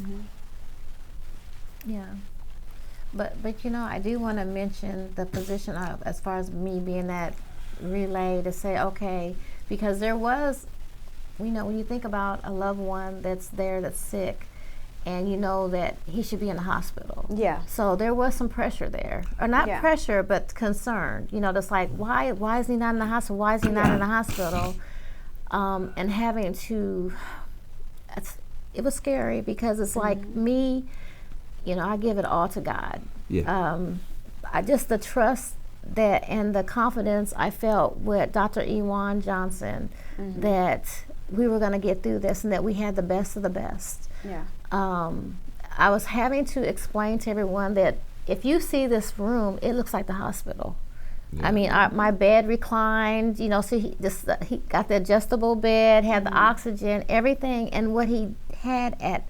yeah. But you know, I do want to mention the position of, as far as me being that relay to say, okay, because there was, you know, when you think about a loved one that's there, that's sick, and you know that he should be in the hospital. Yeah. So there was some pressure there, or not pressure, but concern. You know, that's like, why is he not in the hospital? Why is he not in the hospital? And having to, it was scary because it's like me, you know, I give it all to God. Yeah. I just, the trust that and the confidence I felt with Dr. E21 Johnson that we were going to get through this and that we had the best of the best. Yeah. I was having to explain to everyone that if you see this room, it looks like the hospital. Yeah. I mean, my bed reclined, you know, so he got the adjustable bed, had the oxygen, everything, and what he had at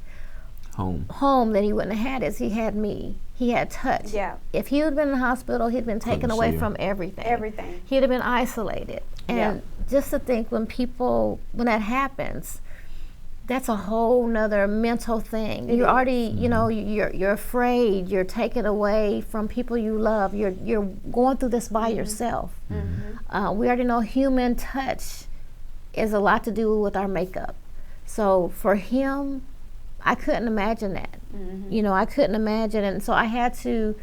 home that he wouldn't have had is he had me. He had touch. Yeah. If he had been in the hospital, he'd been taken away from everything. Everything. He'd have been isolated. And just to think when that happens, that's a whole nother mental thing. You're already, you know, you're afraid. You're taken away from people you love. You're going through this by yourself. We already know human touch is a lot to do with our makeup. So for him, I couldn't imagine that. You know, I couldn't imagine, and so I had to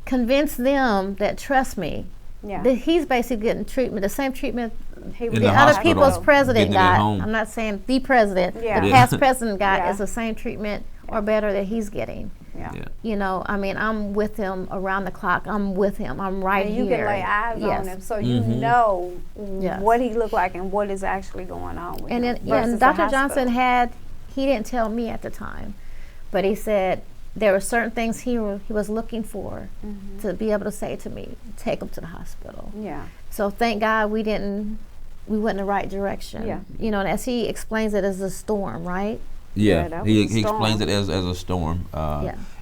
convince them that trust me. Yeah. That he's basically getting treatment, the same treatment the other people's president got. I'm not saying the president, the past president got is the same treatment or better that he's getting. Yeah. You know, I mean, I'm with him around the clock. I'm with him. I'm right And here. you can lay eyes Yes. on him, so you know Yes. what he looked like and what is actually going on with And him. then, yeah, and versus the Dr. Johnson hospital. he didn't tell me at the time, but he said there were certain things he was looking for to be able to say to me, take him to the hospital. Yeah. So thank God we went in the right direction. Yeah. You know, and as he explains it as a storm, right? Yeah, that he was a explains storm. it as a storm.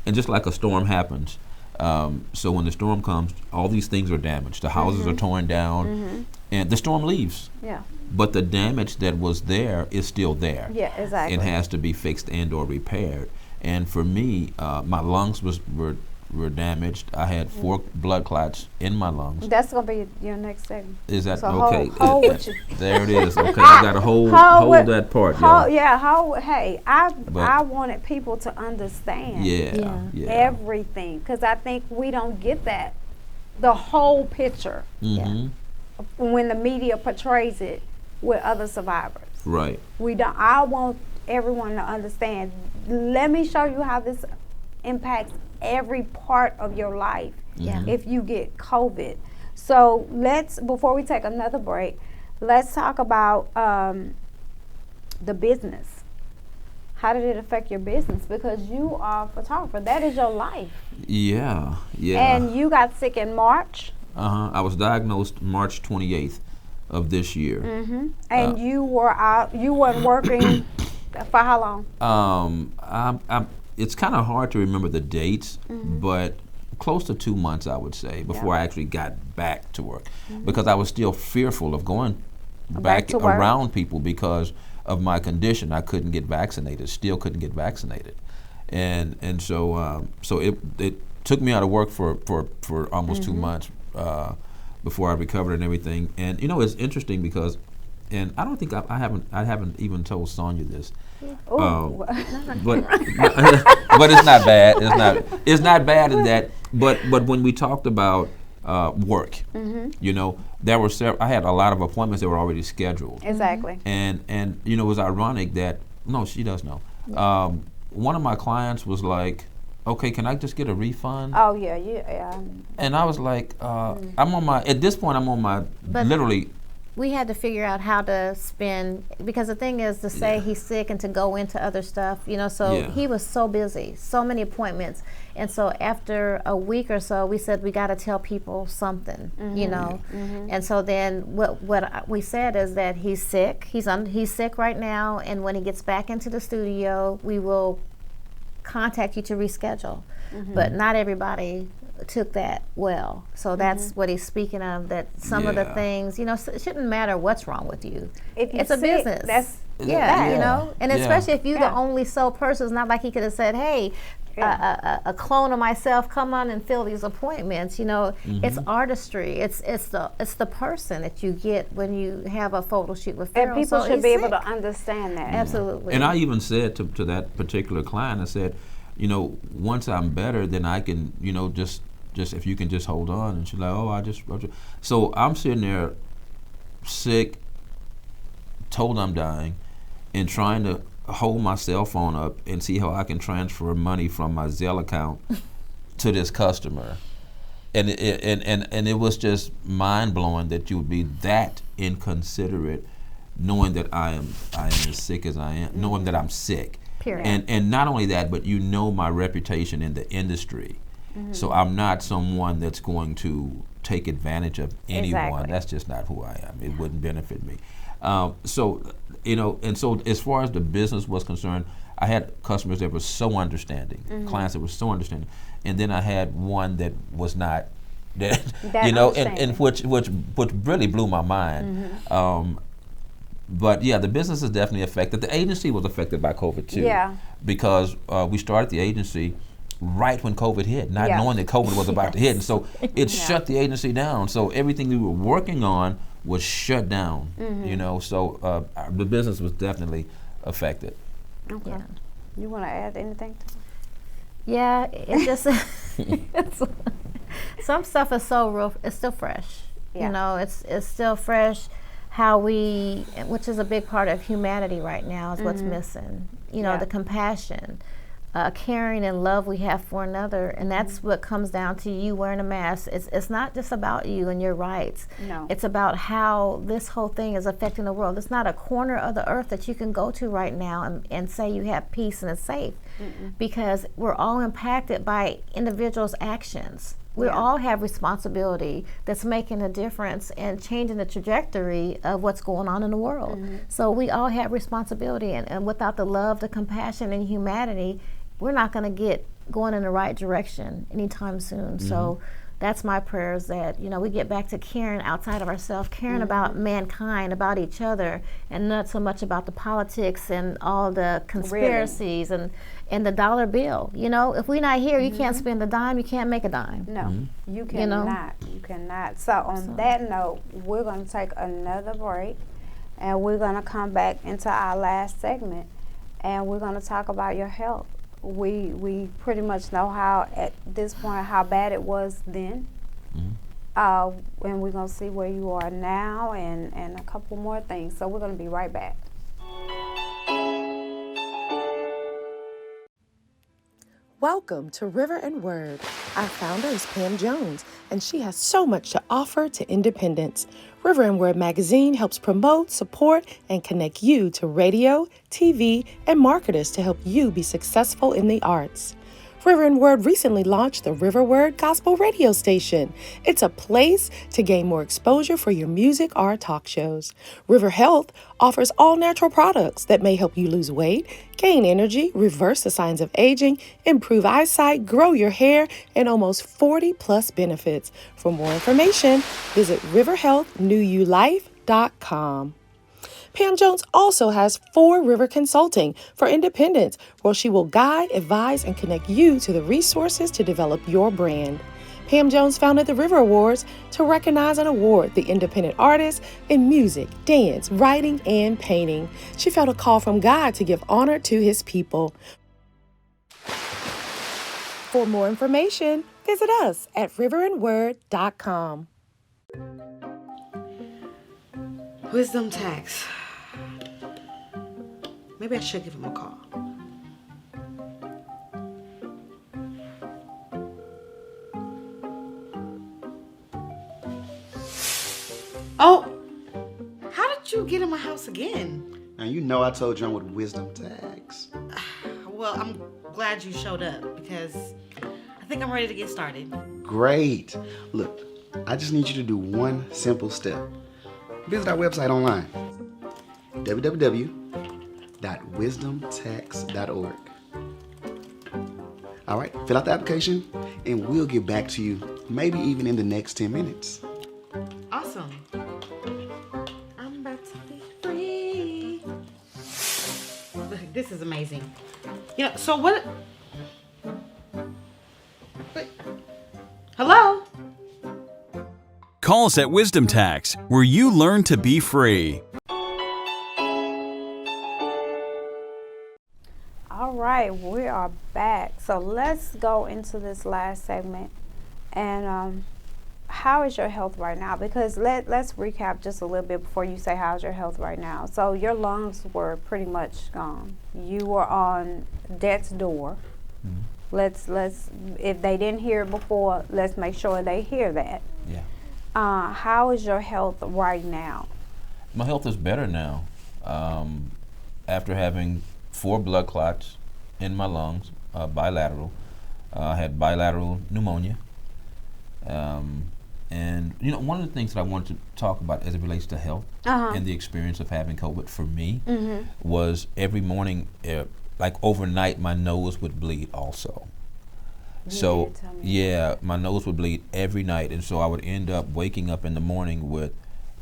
And just like a storm happens, so when the storm comes, all these things are damaged. The houses are torn down, and the storm leaves. Yeah. But the damage that was there is still there. Yeah, exactly. It has to be fixed and or repaired. And for me, my lungs were damaged. I had 4 blood clots in my lungs. That's gonna be your next segment. Is that So okay? hold with you. There it is. Okay, I got to hold that part, y'all. Hey, I wanted people to understand Yeah. everything, because I think we don't get that, the whole picture, when the media portrays it with other survivors. Right. We don't. I want everyone to understand. Let me show you how this impacts every part of your life if you get COVID. So before we take another break, let's talk about the business. How did it affect your business? Because you are a photographer. That is your life. Yeah. And you got sick in March. I was diagnosed March 28th of this year. And you were out. You weren't working for how long? It's kind of hard to remember the dates, but close to 2 months, I would say, before I actually got back to work, because I was still fearful of going back to work. around people because of my condition. I couldn't get vaccinated, still couldn't get vaccinated, and so it took me out of work for almost 2 months before I recovered and everything. And you know, it's interesting because, and I don't think I haven't even told Sonia this. But it's not bad. It's not bad in that. But when we talked about work, you know, there were I had a lot of appointments that were already scheduled. Exactly. And you know, it was ironic that she does know. One of my clients was like, "Okay, can I just get a refund?" Oh yeah. And I was like, at this point I'm on my literally. We had to figure out how to spend, because the thing is to say he's sick and to go into other stuff, you know, so he was so busy, so many appointments. And so after a week or so, we said we got to tell people something, you know. And so then what we said is that he's sick. He's sick right now, and when he gets back into the studio, we will contact you to reschedule. But not everybody took that well. So that's what he's speaking of, that some of the things, you know, it shouldn't matter what's wrong with you. If it's you're a sick, business. that's you know, and especially if you're the Yeah. only sole person. It's not like he could have said, hey, a clone of myself, come on and fill these appointments. You know, it's artistry. It's the person that you get when you have a photo shoot with Pharaoh. And people So should he's be able sick. to understand that. Absolutely. And I even said to that particular client, I said, you know, once I'm better, then I can, you know, just if you can just hold on. And she's like, oh, I just. So I'm sitting there sick, told I'm dying, and trying to hold my cell phone up and see how I can transfer money from my Zelle account to this customer. And it was just mind blowing that you would be that inconsiderate, knowing that I am as sick as I am, knowing that I'm sick. Period. And not only that, but you know my reputation in the industry. So I'm not someone that's going to take advantage of anyone. Exactly. That's just not who I am. It wouldn't benefit me. So, you know, and so as far as the business was concerned, I had customers that were so understanding, clients that were so understanding, and then I had one that was not. That you know, and which really blew my mind. But yeah, the business is definitely affected. The agency was affected by COVID too. Yeah. Because we started the agency right when COVID hit, not knowing that COVID was about to hit, and so it shut the agency down. So everything we were working on was shut down. You know, so the business was definitely affected. Okay. Yeah. You want to add anything to it? Yeah, it just some stuff is so real. It's still fresh. Yeah. You know, it's still fresh. How we, which is a big part of humanity right now, is what's missing. You know, the compassion. caring and love we have for another, and that's what comes down to you wearing a mask. It's not just about you and your rights. No. It's about how this whole thing is affecting the world. It's not a corner of the earth that you can go to right now and say you have peace and it's safe, because we're all impacted by individuals' actions. We all have responsibility that's making a difference and changing the trajectory of what's going on in the world. So we all have responsibility, and without the love, the compassion, and humanity, we're not going to get going in the right direction anytime soon. So that's my prayer, is that, you know, we get back to caring outside of ourselves, caring about mankind, about each other, and not so much about the politics and all the conspiracies and the dollar bill. You know, if we're not here, you can't spend a dime, you can't make a dime. No, you cannot. You cannot. So on that note, we're going to take another break, and we're going to come back into our last segment, and we're going to talk about your health. We pretty much know how, at this point, how bad it was then. And we're going to see where you are now, and a couple more things. So we're going to be right back. Welcome to River and Word. Our founder is Pam Jones, and she has so much to offer to independents. River and Word magazine helps promote, support, and connect you to radio, TV, and marketers to help you be successful in the arts. River and Word recently launched the River Word Gospel Radio Station. It's a place to gain more exposure for your music or talk shows. River Health offers all natural products that may help you lose weight, gain energy, reverse the signs of aging, improve eyesight, grow your hair, and almost 40 plus benefits. For more information, visit riverhealthnewulife.com. Pam Jones also has 4 River Consulting for independents, where she will guide, advise, and connect you to the resources to develop your brand. Pam Jones founded the River Awards to recognize and award the independent artists in music, dance, writing, and painting. She felt a call from God to give honor to His people. For more information, visit us at riverandword.com. Wisdom tax. Maybe I should give him a call. Oh, how did you get in my house again? Now, you know I told you I'm with Wisdom Tax. Well, I'm glad you showed up, because I think I'm ready to get started. Great. Look, I just need you to do one simple step. Visit our website online, www.wisdomtax.org. All right, fill out the application, and we'll get back to you, maybe even in the next 10 minutes. Awesome. I'm about to be free. Look, this is amazing. You know, so what? Wait. Hello? Call us at Wisdom Tax, where you learn to be free. All right, we are back. So let's go into this last segment. And how is your health right now? Because let's recap just a little bit before you say how's your health right now. So your lungs were pretty much gone. You were on death's door. Let's if they didn't hear it before, let's make sure they hear that. Yeah. How is your health right now? My health is better now. After having 4 blood clots in my lungs, bilateral. I had bilateral pneumonia. And you know, one of the things that I wanted to talk about as it relates to health and the experience of having COVID for me was every morning, like overnight, my nose would bleed also. So yeah, my nose would bleed every night, and so I would end up waking up in the morning with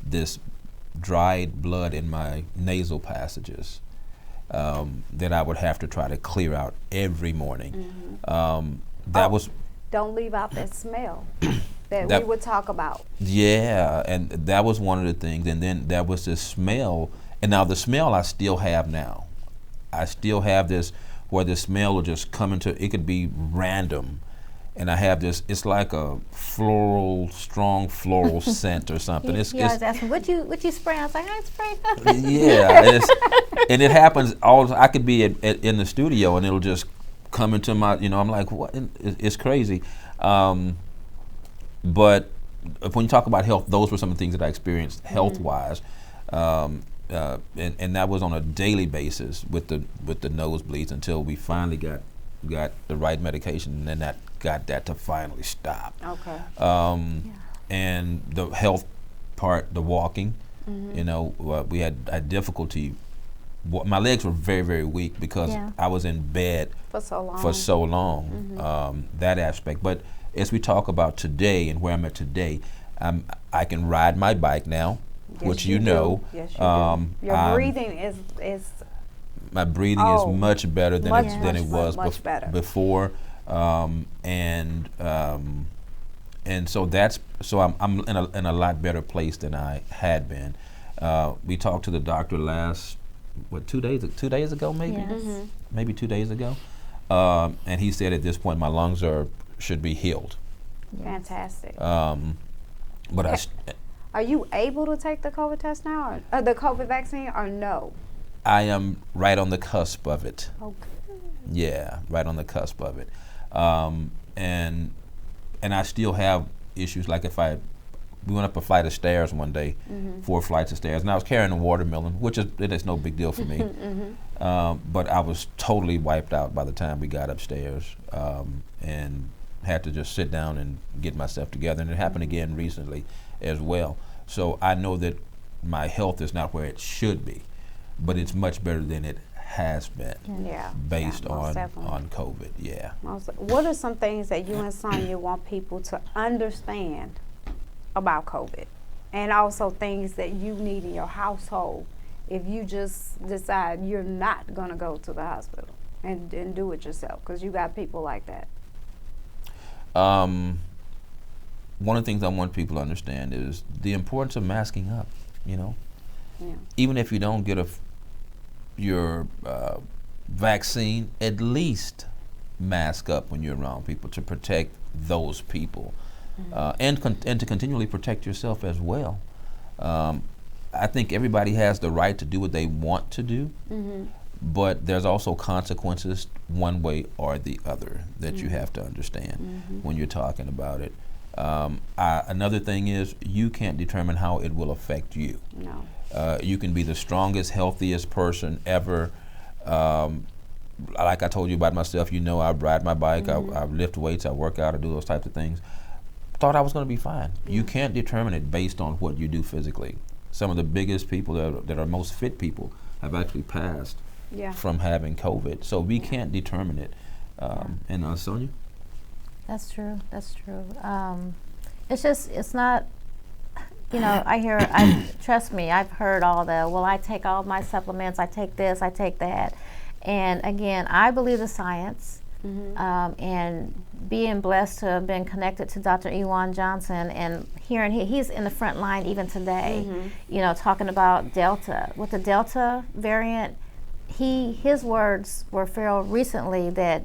this dried blood in my nasal passages that I would have to try to clear out every morning. Don't leave out that smell that we would talk about. Yeah, and that was one of the things. And then there was this smell, and now the smell I still have now. I still have this where the smell will just come into, it could be random. And I have this, it's like a strong floral scent or something. He always asks me, what you spray? I was like, I ain't spraying nothing. Yeah, and it happens all, I could be in the studio and it'll just coming to my, I'm like, what? It's crazy. But when you talk about health, those were some of the things that I experienced health-wise. And that was on a daily basis with the nosebleeds until we finally got the right medication, and then that got that to finally stop. Okay. And the health part, the walking, we had difficulty. My legs were very, very weak because I was in bed for so long. That aspect, but as we talk about today and where I'm at today, I can ride my bike now. Yes, which you know. do. Yes, you do. Your breathing is my breathing is much better than it was before, and so I'm in a lot better place than I had been. We talked to the doctor last 2 days ago maybe, maybe 2 days ago, and he said at this point my lungs should be healed. Fantastic. But are you able to take the COVID test now, or the COVID vaccine, or no? I am right on the cusp of it. Okay. Yeah, right on the cusp of it. And I still have issues, like we went up a flight of stairs one day, 4 flights of stairs, and I was carrying a watermelon, which is no big deal for me. But I was totally wiped out by the time we got upstairs, and had to just sit down and get myself together. And it happened again recently as well. So I know that my health is not where it should be, but it's much better than it has been. Based on COVID. Yeah. What are some things that you and Sonia want people to understand about COVID, and also things that you need in your household if you just decide you're not going to go to the hospital and do it yourself, because you got people like that? One of the things I want people to understand is the importance of masking up. Even if you don't get your vaccine, at least mask up when you're around people to protect those people, and to continually protect yourself as well. I think everybody has the right to do what they want to do, but there's also consequences one way or the other that you have to understand when you're talking about it. Another thing is, you can't determine how it will affect you. No. You can be the strongest, healthiest person ever. Like I told you about myself, I ride my bike, I lift weights, I work out, I do those types of things. Thought I was going to be fine. You can't determine it based on what you do physically. Some of the biggest people that are most fit people have actually passed from having COVID. So we can't determine it. And Sonia? That's true. It's not, trust me, I've heard all I take all my supplements, I take this, I take that. And again, I believe the science, and being blessed to have been connected to Dr. E21 Johnson and hearing he's in the front line even today, talking about Delta. With the Delta variant, his words were recently that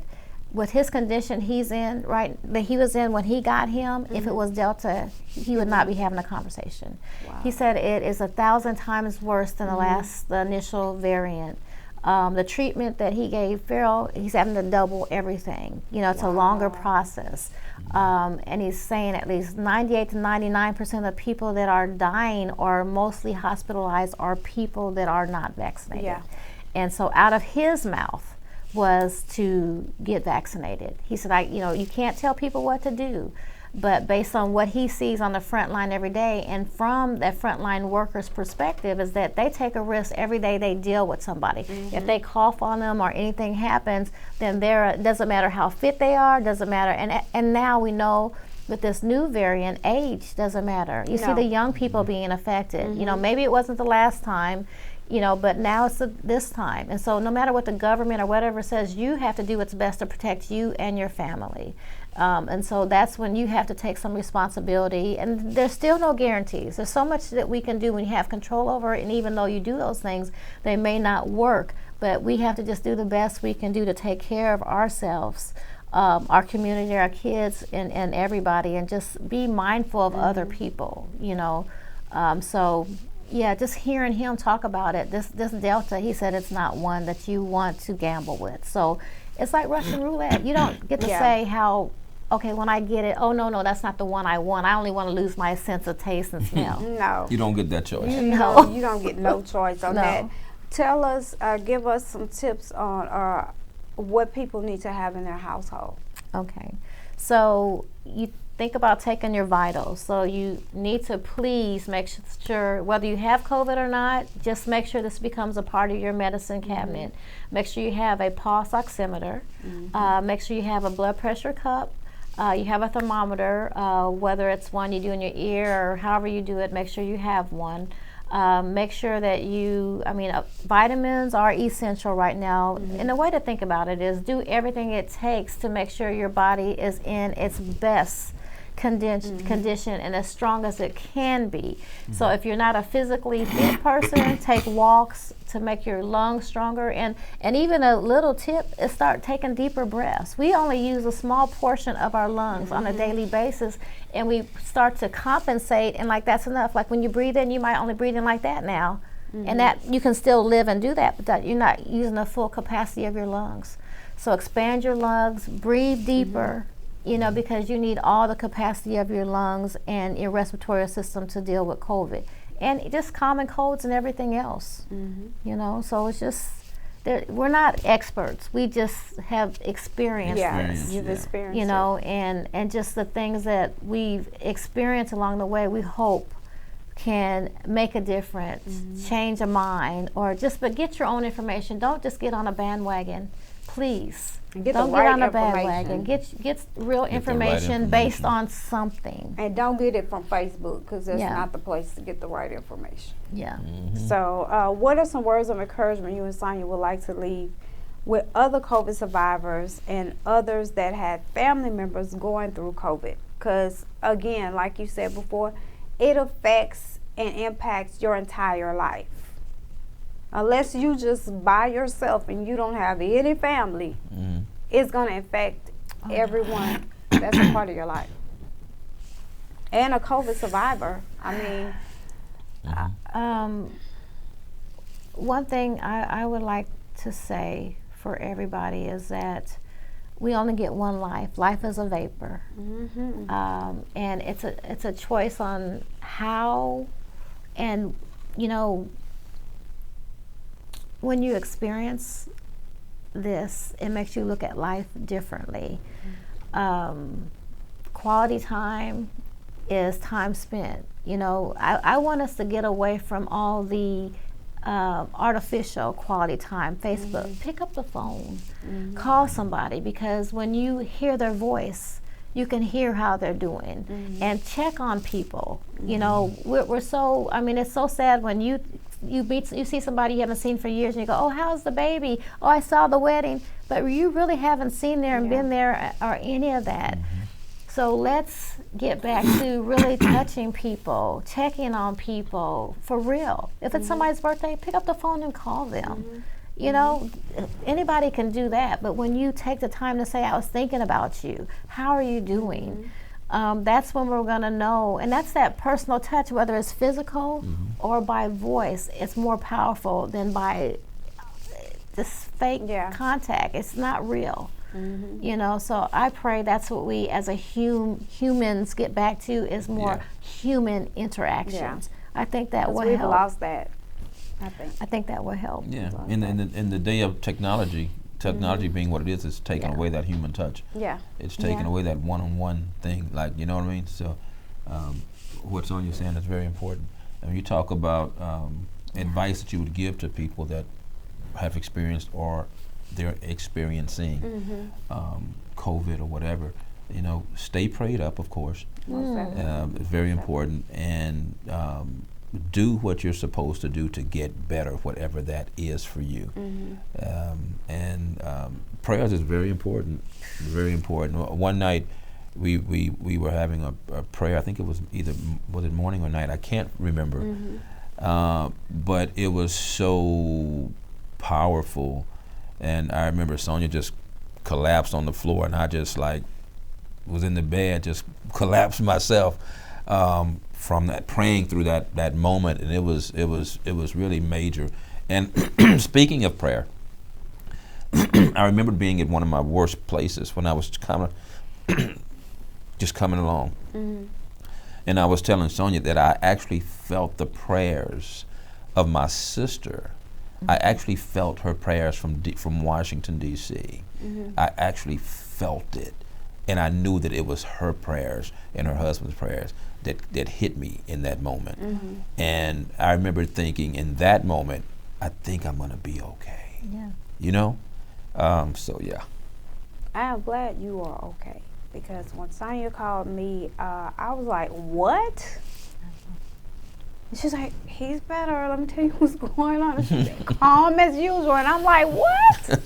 with his condition he's in, that he was in when he got him, if it was Delta, he would not be having a conversation. Wow. He said it is 1,000 times worse than the initial variant. The treatment that he gave Farrell, he's having to double everything. It's a longer process. And he's saying at least 98 to 99% of people that are dying or mostly hospitalized are people that are not vaccinated. Yeah. And so out of his mouth was to get vaccinated. He said, you can't tell people what to do, but based on what he sees on the front line every day, and from that frontline worker's perspective, is that they take a risk every day they deal with somebody. If they cough on them or anything happens, then it doesn't matter how fit they are, doesn't matter. And now we know with this new variant, age doesn't matter. You see the young people being affected. Maybe it wasn't the last time, but now it's this time. And so no matter what the government or whatever says, you have to do what's best to protect you and your family. And so that's when you have to take some responsibility. And there's still no guarantees. There's so much that we can do when you have control over it. And even though you do those things, they may not work. But we have to just do the best we can do to take care of ourselves, our community, our kids, and everybody, and just be mindful of other people, So yeah, just hearing him talk about it, this Delta, he said it's not one that you want to gamble with. So it's like Russian roulette. You don't get to Yeah. say how, okay, when I get it, oh no, that's not the one I want. I only want to lose my sense of taste and smell. No. You don't get that choice. No. You don't get no choice on No. that. Tell us, give us some tips on what people need to have in their household. Okay, so you think about taking your vitals. So you need to please make sure, whether you have COVID or not, just make sure this becomes a part of your medicine cabinet. Make sure you have a pulse oximeter. Make sure you have a blood pressure cup. You have a thermometer, whether it's one you do in your ear or however you do it, make sure you have one. Make sure that vitamins are essential right now. And the way to think about it is do everything it takes to make sure your body is in its best condition and as strong as it can be. So if you're not a physically fit person, take walks to make your lungs stronger. And even a little tip is start taking deeper breaths. We only use a small portion of our lungs on a daily basis, and we start to compensate, and like that's enough. Like when you breathe in, you might only breathe in like that now. And that you can still live and do that, but that you're not using the full capacity of your lungs. So expand your lungs, breathe deeper, because you need all the capacity of your lungs and your respiratory system to deal with COVID. And just common colds and everything else, so it's just, we're not experts. We just have experienced this. You've experienced and just the things that we've experienced along the way, we hope can make a difference, change a mind, but get your own information. Don't just get on a bandwagon, please. Don't get on a bandwagon. Get real information based on something. And don't get it from Facebook, because that's Yeah. not the place to get the right information. Yeah. So what are some words of encouragement you and Sonia would like to leave with other COVID survivors and others that had family members going through COVID? Because again, like you said before, it affects and impacts your entire life. Unless you just by yourself and you don't have any family, it's going to affect everyone that's a part of your life. And a COVID survivor. I mean, one thing I would like to say for everybody is that we only get one life. Life is a vapor. And it's a choice on how, and when you experience this, it makes you look at life differently. Quality time is time spent. I want us to get away from all the artificial quality time. Facebook, pick up the phone, call somebody, because when you hear their voice, you can hear how they're doing, and check on people. We're so, it's so sad when you see somebody you haven't seen for years and you go, oh, how's the baby? Oh, I saw the wedding. But you really haven't seen there and been there or any of that. So let's get back to really touching people, checking on people for real. If it's somebody's birthday, pick up the phone and call them. Anybody can do that, but when you take the time to say, I was thinking about you, how are you doing? That's when we're gonna know, and that's that personal touch, whether it's physical or by voice. It's more powerful than by this fake contact. It's not real. So I pray that's what we as humans get back to, is more human interactions. I think that will help. We've lost that. I think that will help. Yeah, in the day of technology being what it is, it's taking away that human touch. Yeah. It's taking away that one-on-one thing, like, you know what I mean? So what Sonia's saying is very important. And you talk about advice that you would give to people that have experienced or they're experiencing COVID or whatever. Stay prayed up, of course. It's very important. And do what you're supposed to do to get better, whatever that is for you. Prayers is very important, very important. One night we were having a prayer. I think it was was it morning or night? I can't remember. But it was so powerful. And I remember Sonia just collapsed on the floor, and I just was in the bed, just collapsed myself. From that, praying through that moment, and it was really major. And speaking of prayer, I remember being at one of my worst places when I was just coming along. And I was telling Sonia that I actually felt the prayers of my sister. I actually felt her prayers from Washington, D.C. I actually felt it. And I knew that it was her prayers and her husband's prayers that hit me in that moment. And I remember thinking in that moment, I think I'm going to be okay. Yeah. You know? So, yeah. I'm glad you are okay. Because when Sonya called me, I was like, what? And she's like, he's better. Let me tell you what's going on. And she's calm as usual. And I'm like, what?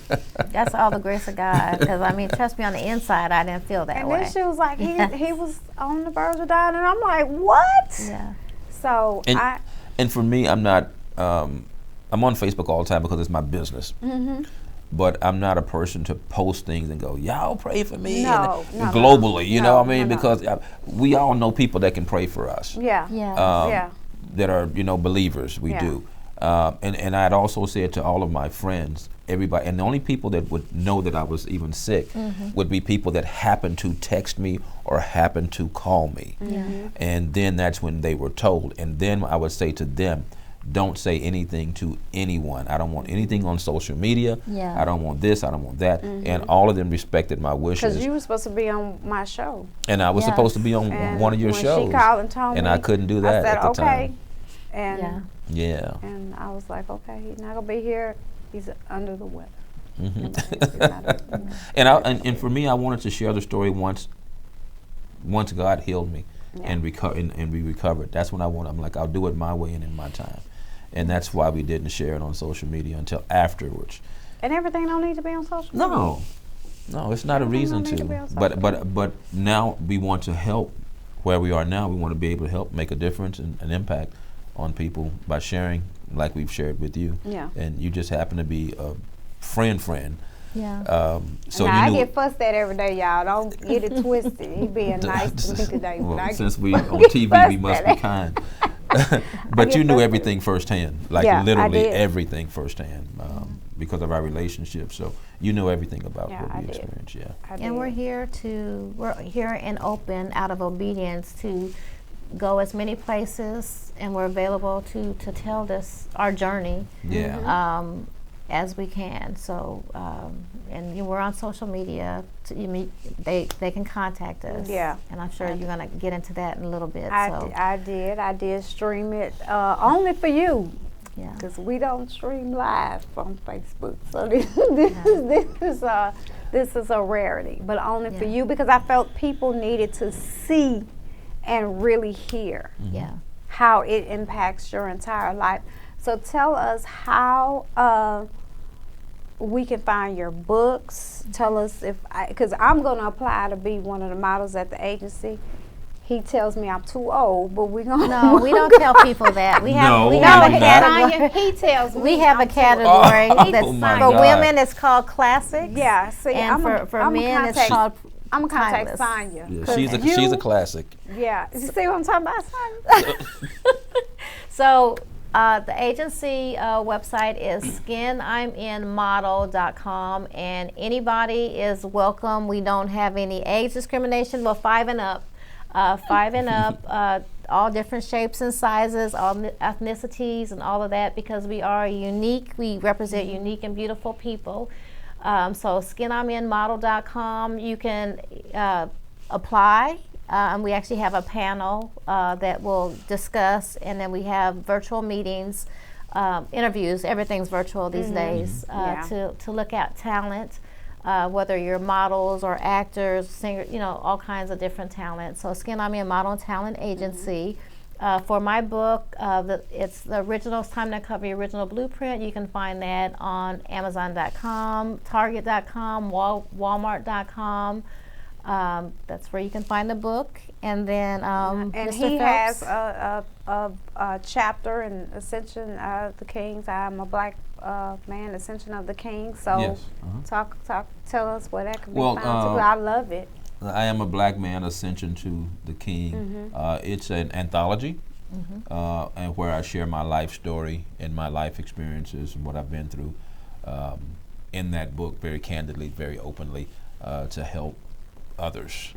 That's all the grace of God. Because, I mean, trust me, on the inside, I didn't feel that and way. then she was like, he was on the verge of dying. And I'm like, what? Yeah. So and for me, I'm not, I'm on Facebook all the time because it's my business. But I'm not a person to post things and go, y'all pray for me. No, globally, you know what I mean? Because we all know people that can pray for us. Yeah. That are, believers. We do. And I'd also said to all of my friends, everybody, and the only people that would know that I was even sick would be people that happened to text me or happened to call me. And then that's when they were told. And then I would say to them, don't say anything to anyone. I don't want anything on social media. I don't want this. I don't want that. And all of them respected my wishes. Because you were supposed to be on my show. And I was supposed to be on one of your shows. When she called and told me, I couldn't do that I said, at the time. And yeah. And I was like, okay, he's not gonna be here. He's under the weather. And for me, I wanted to share the story once God healed me and we recovered. That's when I'm like, I'll do it my way and in my time. And that's why we didn't share it on social media until afterwards. And everything don't need to be on social media. No, it's not a reason to. But now we want to help where we are now. We want to be able to help make a difference and an impact on people by sharing like we've shared with you. Yeah. And you just happen to be a friend. Yeah. So now, I get fussed at every day, y'all. Don't get it twisted. He being nice to me today. Well, since we on TV, we must be kind. But you knew everything firsthand, like literally everything firsthand, because of our relationship. So you know everything about what we experienced. And we're here and open out of obedience to go as many places, and we're available to tell our journey. As we can. So, and we're on social media. They can contact us. Yeah. And I'm sure you're gonna get into that in a little bit. I did stream it only for you. Yeah. Because we don't stream live from Facebook. So this is a rarity, but only for you, because I felt people needed to see and really hear how it impacts your entire life. So tell us how we can find your books. Tell us because I'm going to apply to be one of the models at the agency. He tells me I'm too old, but we're going to. No, we don't tell people that. We have a category. He tells me. We have a category that's for women. It's called classics. Yeah, see, and for men, it's called. I'm gonna contact Sonya. Yeah, she's a classic. Yeah, you see what I'm talking about, Sonya? So. The agency website is skiniminmodel.com, and anybody is welcome. We don't have any age discrimination. Well, 5 and up. 5 and up, all different shapes and sizes, all ethnicities and all of that, because we are unique. We represent unique and beautiful people. So skiniminmodel.com, you can apply. We actually have a panel that will discuss, and then we have virtual meetings, interviews. Everything's virtual these days to look at talent, whether you're models or actors, singers, all kinds of different talent. So Skin on Me, a model and talent agency. For my book, it's the original. It's time to cover the original blueprint. You can find that on Amazon.com, Target.com, Walmart.com. That's where you can find the book. And then and Mr. he Phelps has a chapter in Ascension of the Kings. I'm a black man, Ascension of the Kings. So yes. Tell us where that can be found. I love it. I Am a Black Man, Ascension to the King. It's an anthology, and where I share my life story and my life experiences and what I've been through. in that book very candidly, very openly, to help others.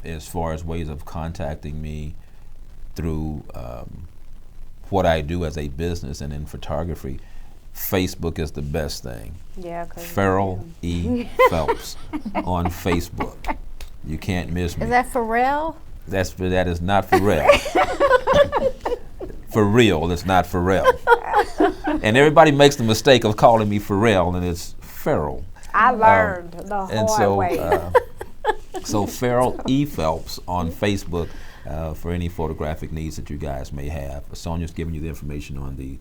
As far as ways of contacting me through what I do as a business and in photography, Facebook is the best thing. Yeah, Farrell E. Phelps on Facebook. You can't miss me. Is that Pharrell? That is not Pharrell. For real, it's not Pharrell. And everybody makes the mistake of calling me Pharrell, and it's Farrell. I learned the hard way. So Farrell E. Phelps on Facebook for any photographic needs that you guys may have. Sonia's giving you the information on the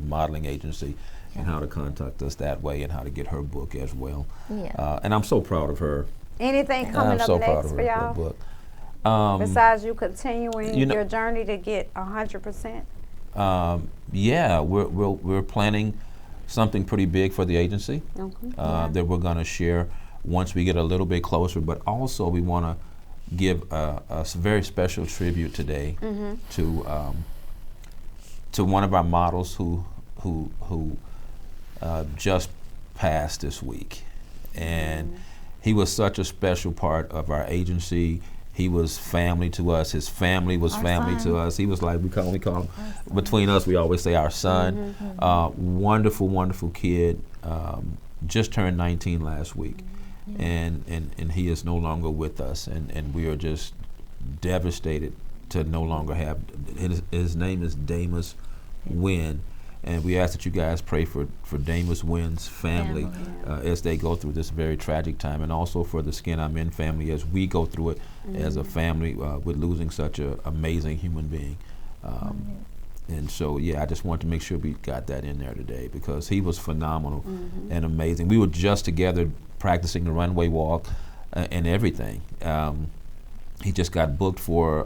modeling agency and how to contact us that way and how to get her book as well. Yeah. And I'm so proud of her. Anything coming up next for y'all? Book. Besides you continuing your journey to get 100%? Yeah, we're planning something pretty big for the agency that we're going to share once we get a little bit closer. But also, we want to give a very special tribute today to one of our models who just passed this week, and he was such a special part of our agency. He was family to us. His family was family to us. He was like, we call him, between us, we always say our son. Wonderful, wonderful kid. Just turned 19 last week. And he is no longer with us. And we are just devastated to no longer have, his name is Damus Wynn. And we ask that you guys pray for Damus Wynn's family as they go through this very tragic time, and also for the Skin I'm In family as we go through it as a family with losing such an amazing human being. And so, yeah, I just wanted to make sure we got that in there today because he was phenomenal and amazing. We were just together practicing the runway walk and everything. He just got booked for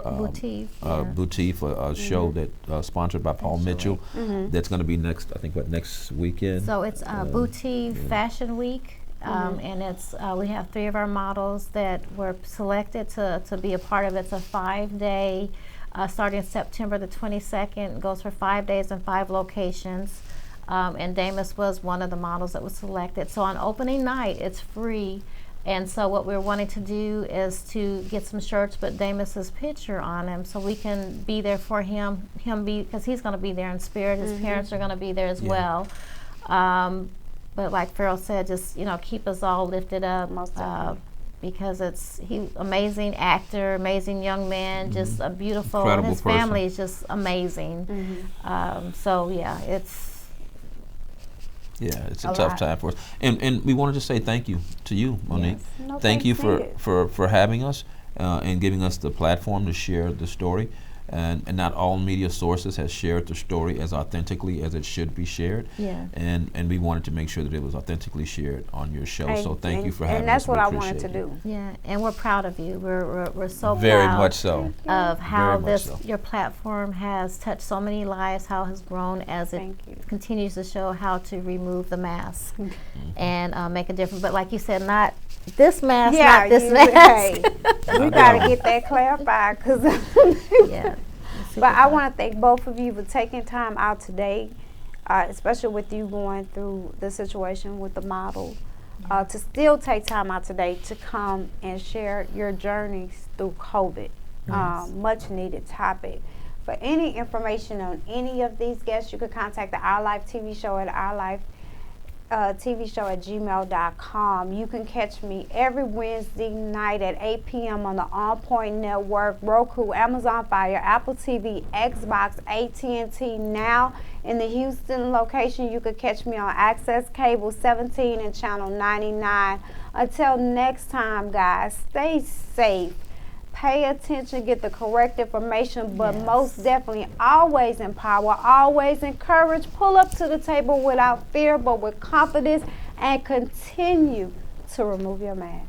Boutique for a show that sponsored by Paul Mitchell. That's going to be next weekend. So it's Boutique Fashion Week, and it's we have 3 of our models that were selected to be a part of it. It's a 5-day, starting September the 22nd, goes for 5 days and 5 locations. And Damus was one of the models that was selected. So on opening night, it's free. And so what we're wanting to do is to get some shirts, but Damus's picture on them, so we can be there for him because he's going to be there in spirit. His parents are going to be there as well. But like Farrell said, just keep us all lifted up because he's amazing actor, amazing young man, just a beautiful. Incredible his person. family is just amazing. So yeah, it's a tough time for us, and we wanted to say thank you to you, Monique. No, thank you needed. for having us and giving us the platform to share the story. And not all media sources has shared the story as authentically as it should be shared. And we wanted to make sure that it was authentically shared on your show. So thank you for having us. And that's what We I wanted to appreciate it. do. Yeah, and we're proud of you. We're so Very proud much so. of how Very much so. your platform has touched so many lives, how it has grown as it continues to show how to remove the mask and make a difference. But like you said, not this mask, not this mask. We got to get that clarified because. But I want to thank both of you for taking time out today, especially with you going through the situation with the model, to still take time out today to come and share your journeys through COVID. Much needed topic. For any information on any of these guests, you could contact the Our Life TV show at ourlifetvshow@gmail.com. You can catch me every Wednesday night at 8 p.m. on the OnPoint Network, Roku, Amazon Fire, Apple TV, Xbox, AT&T. Now in the Houston location, you could catch me on Access Cable 17 and Channel 99. Until next time, guys, stay safe. Pay attention, get the correct information, but most definitely always empower, always encourage, pull up to the table without fear, but with confidence, and continue to remove your mask.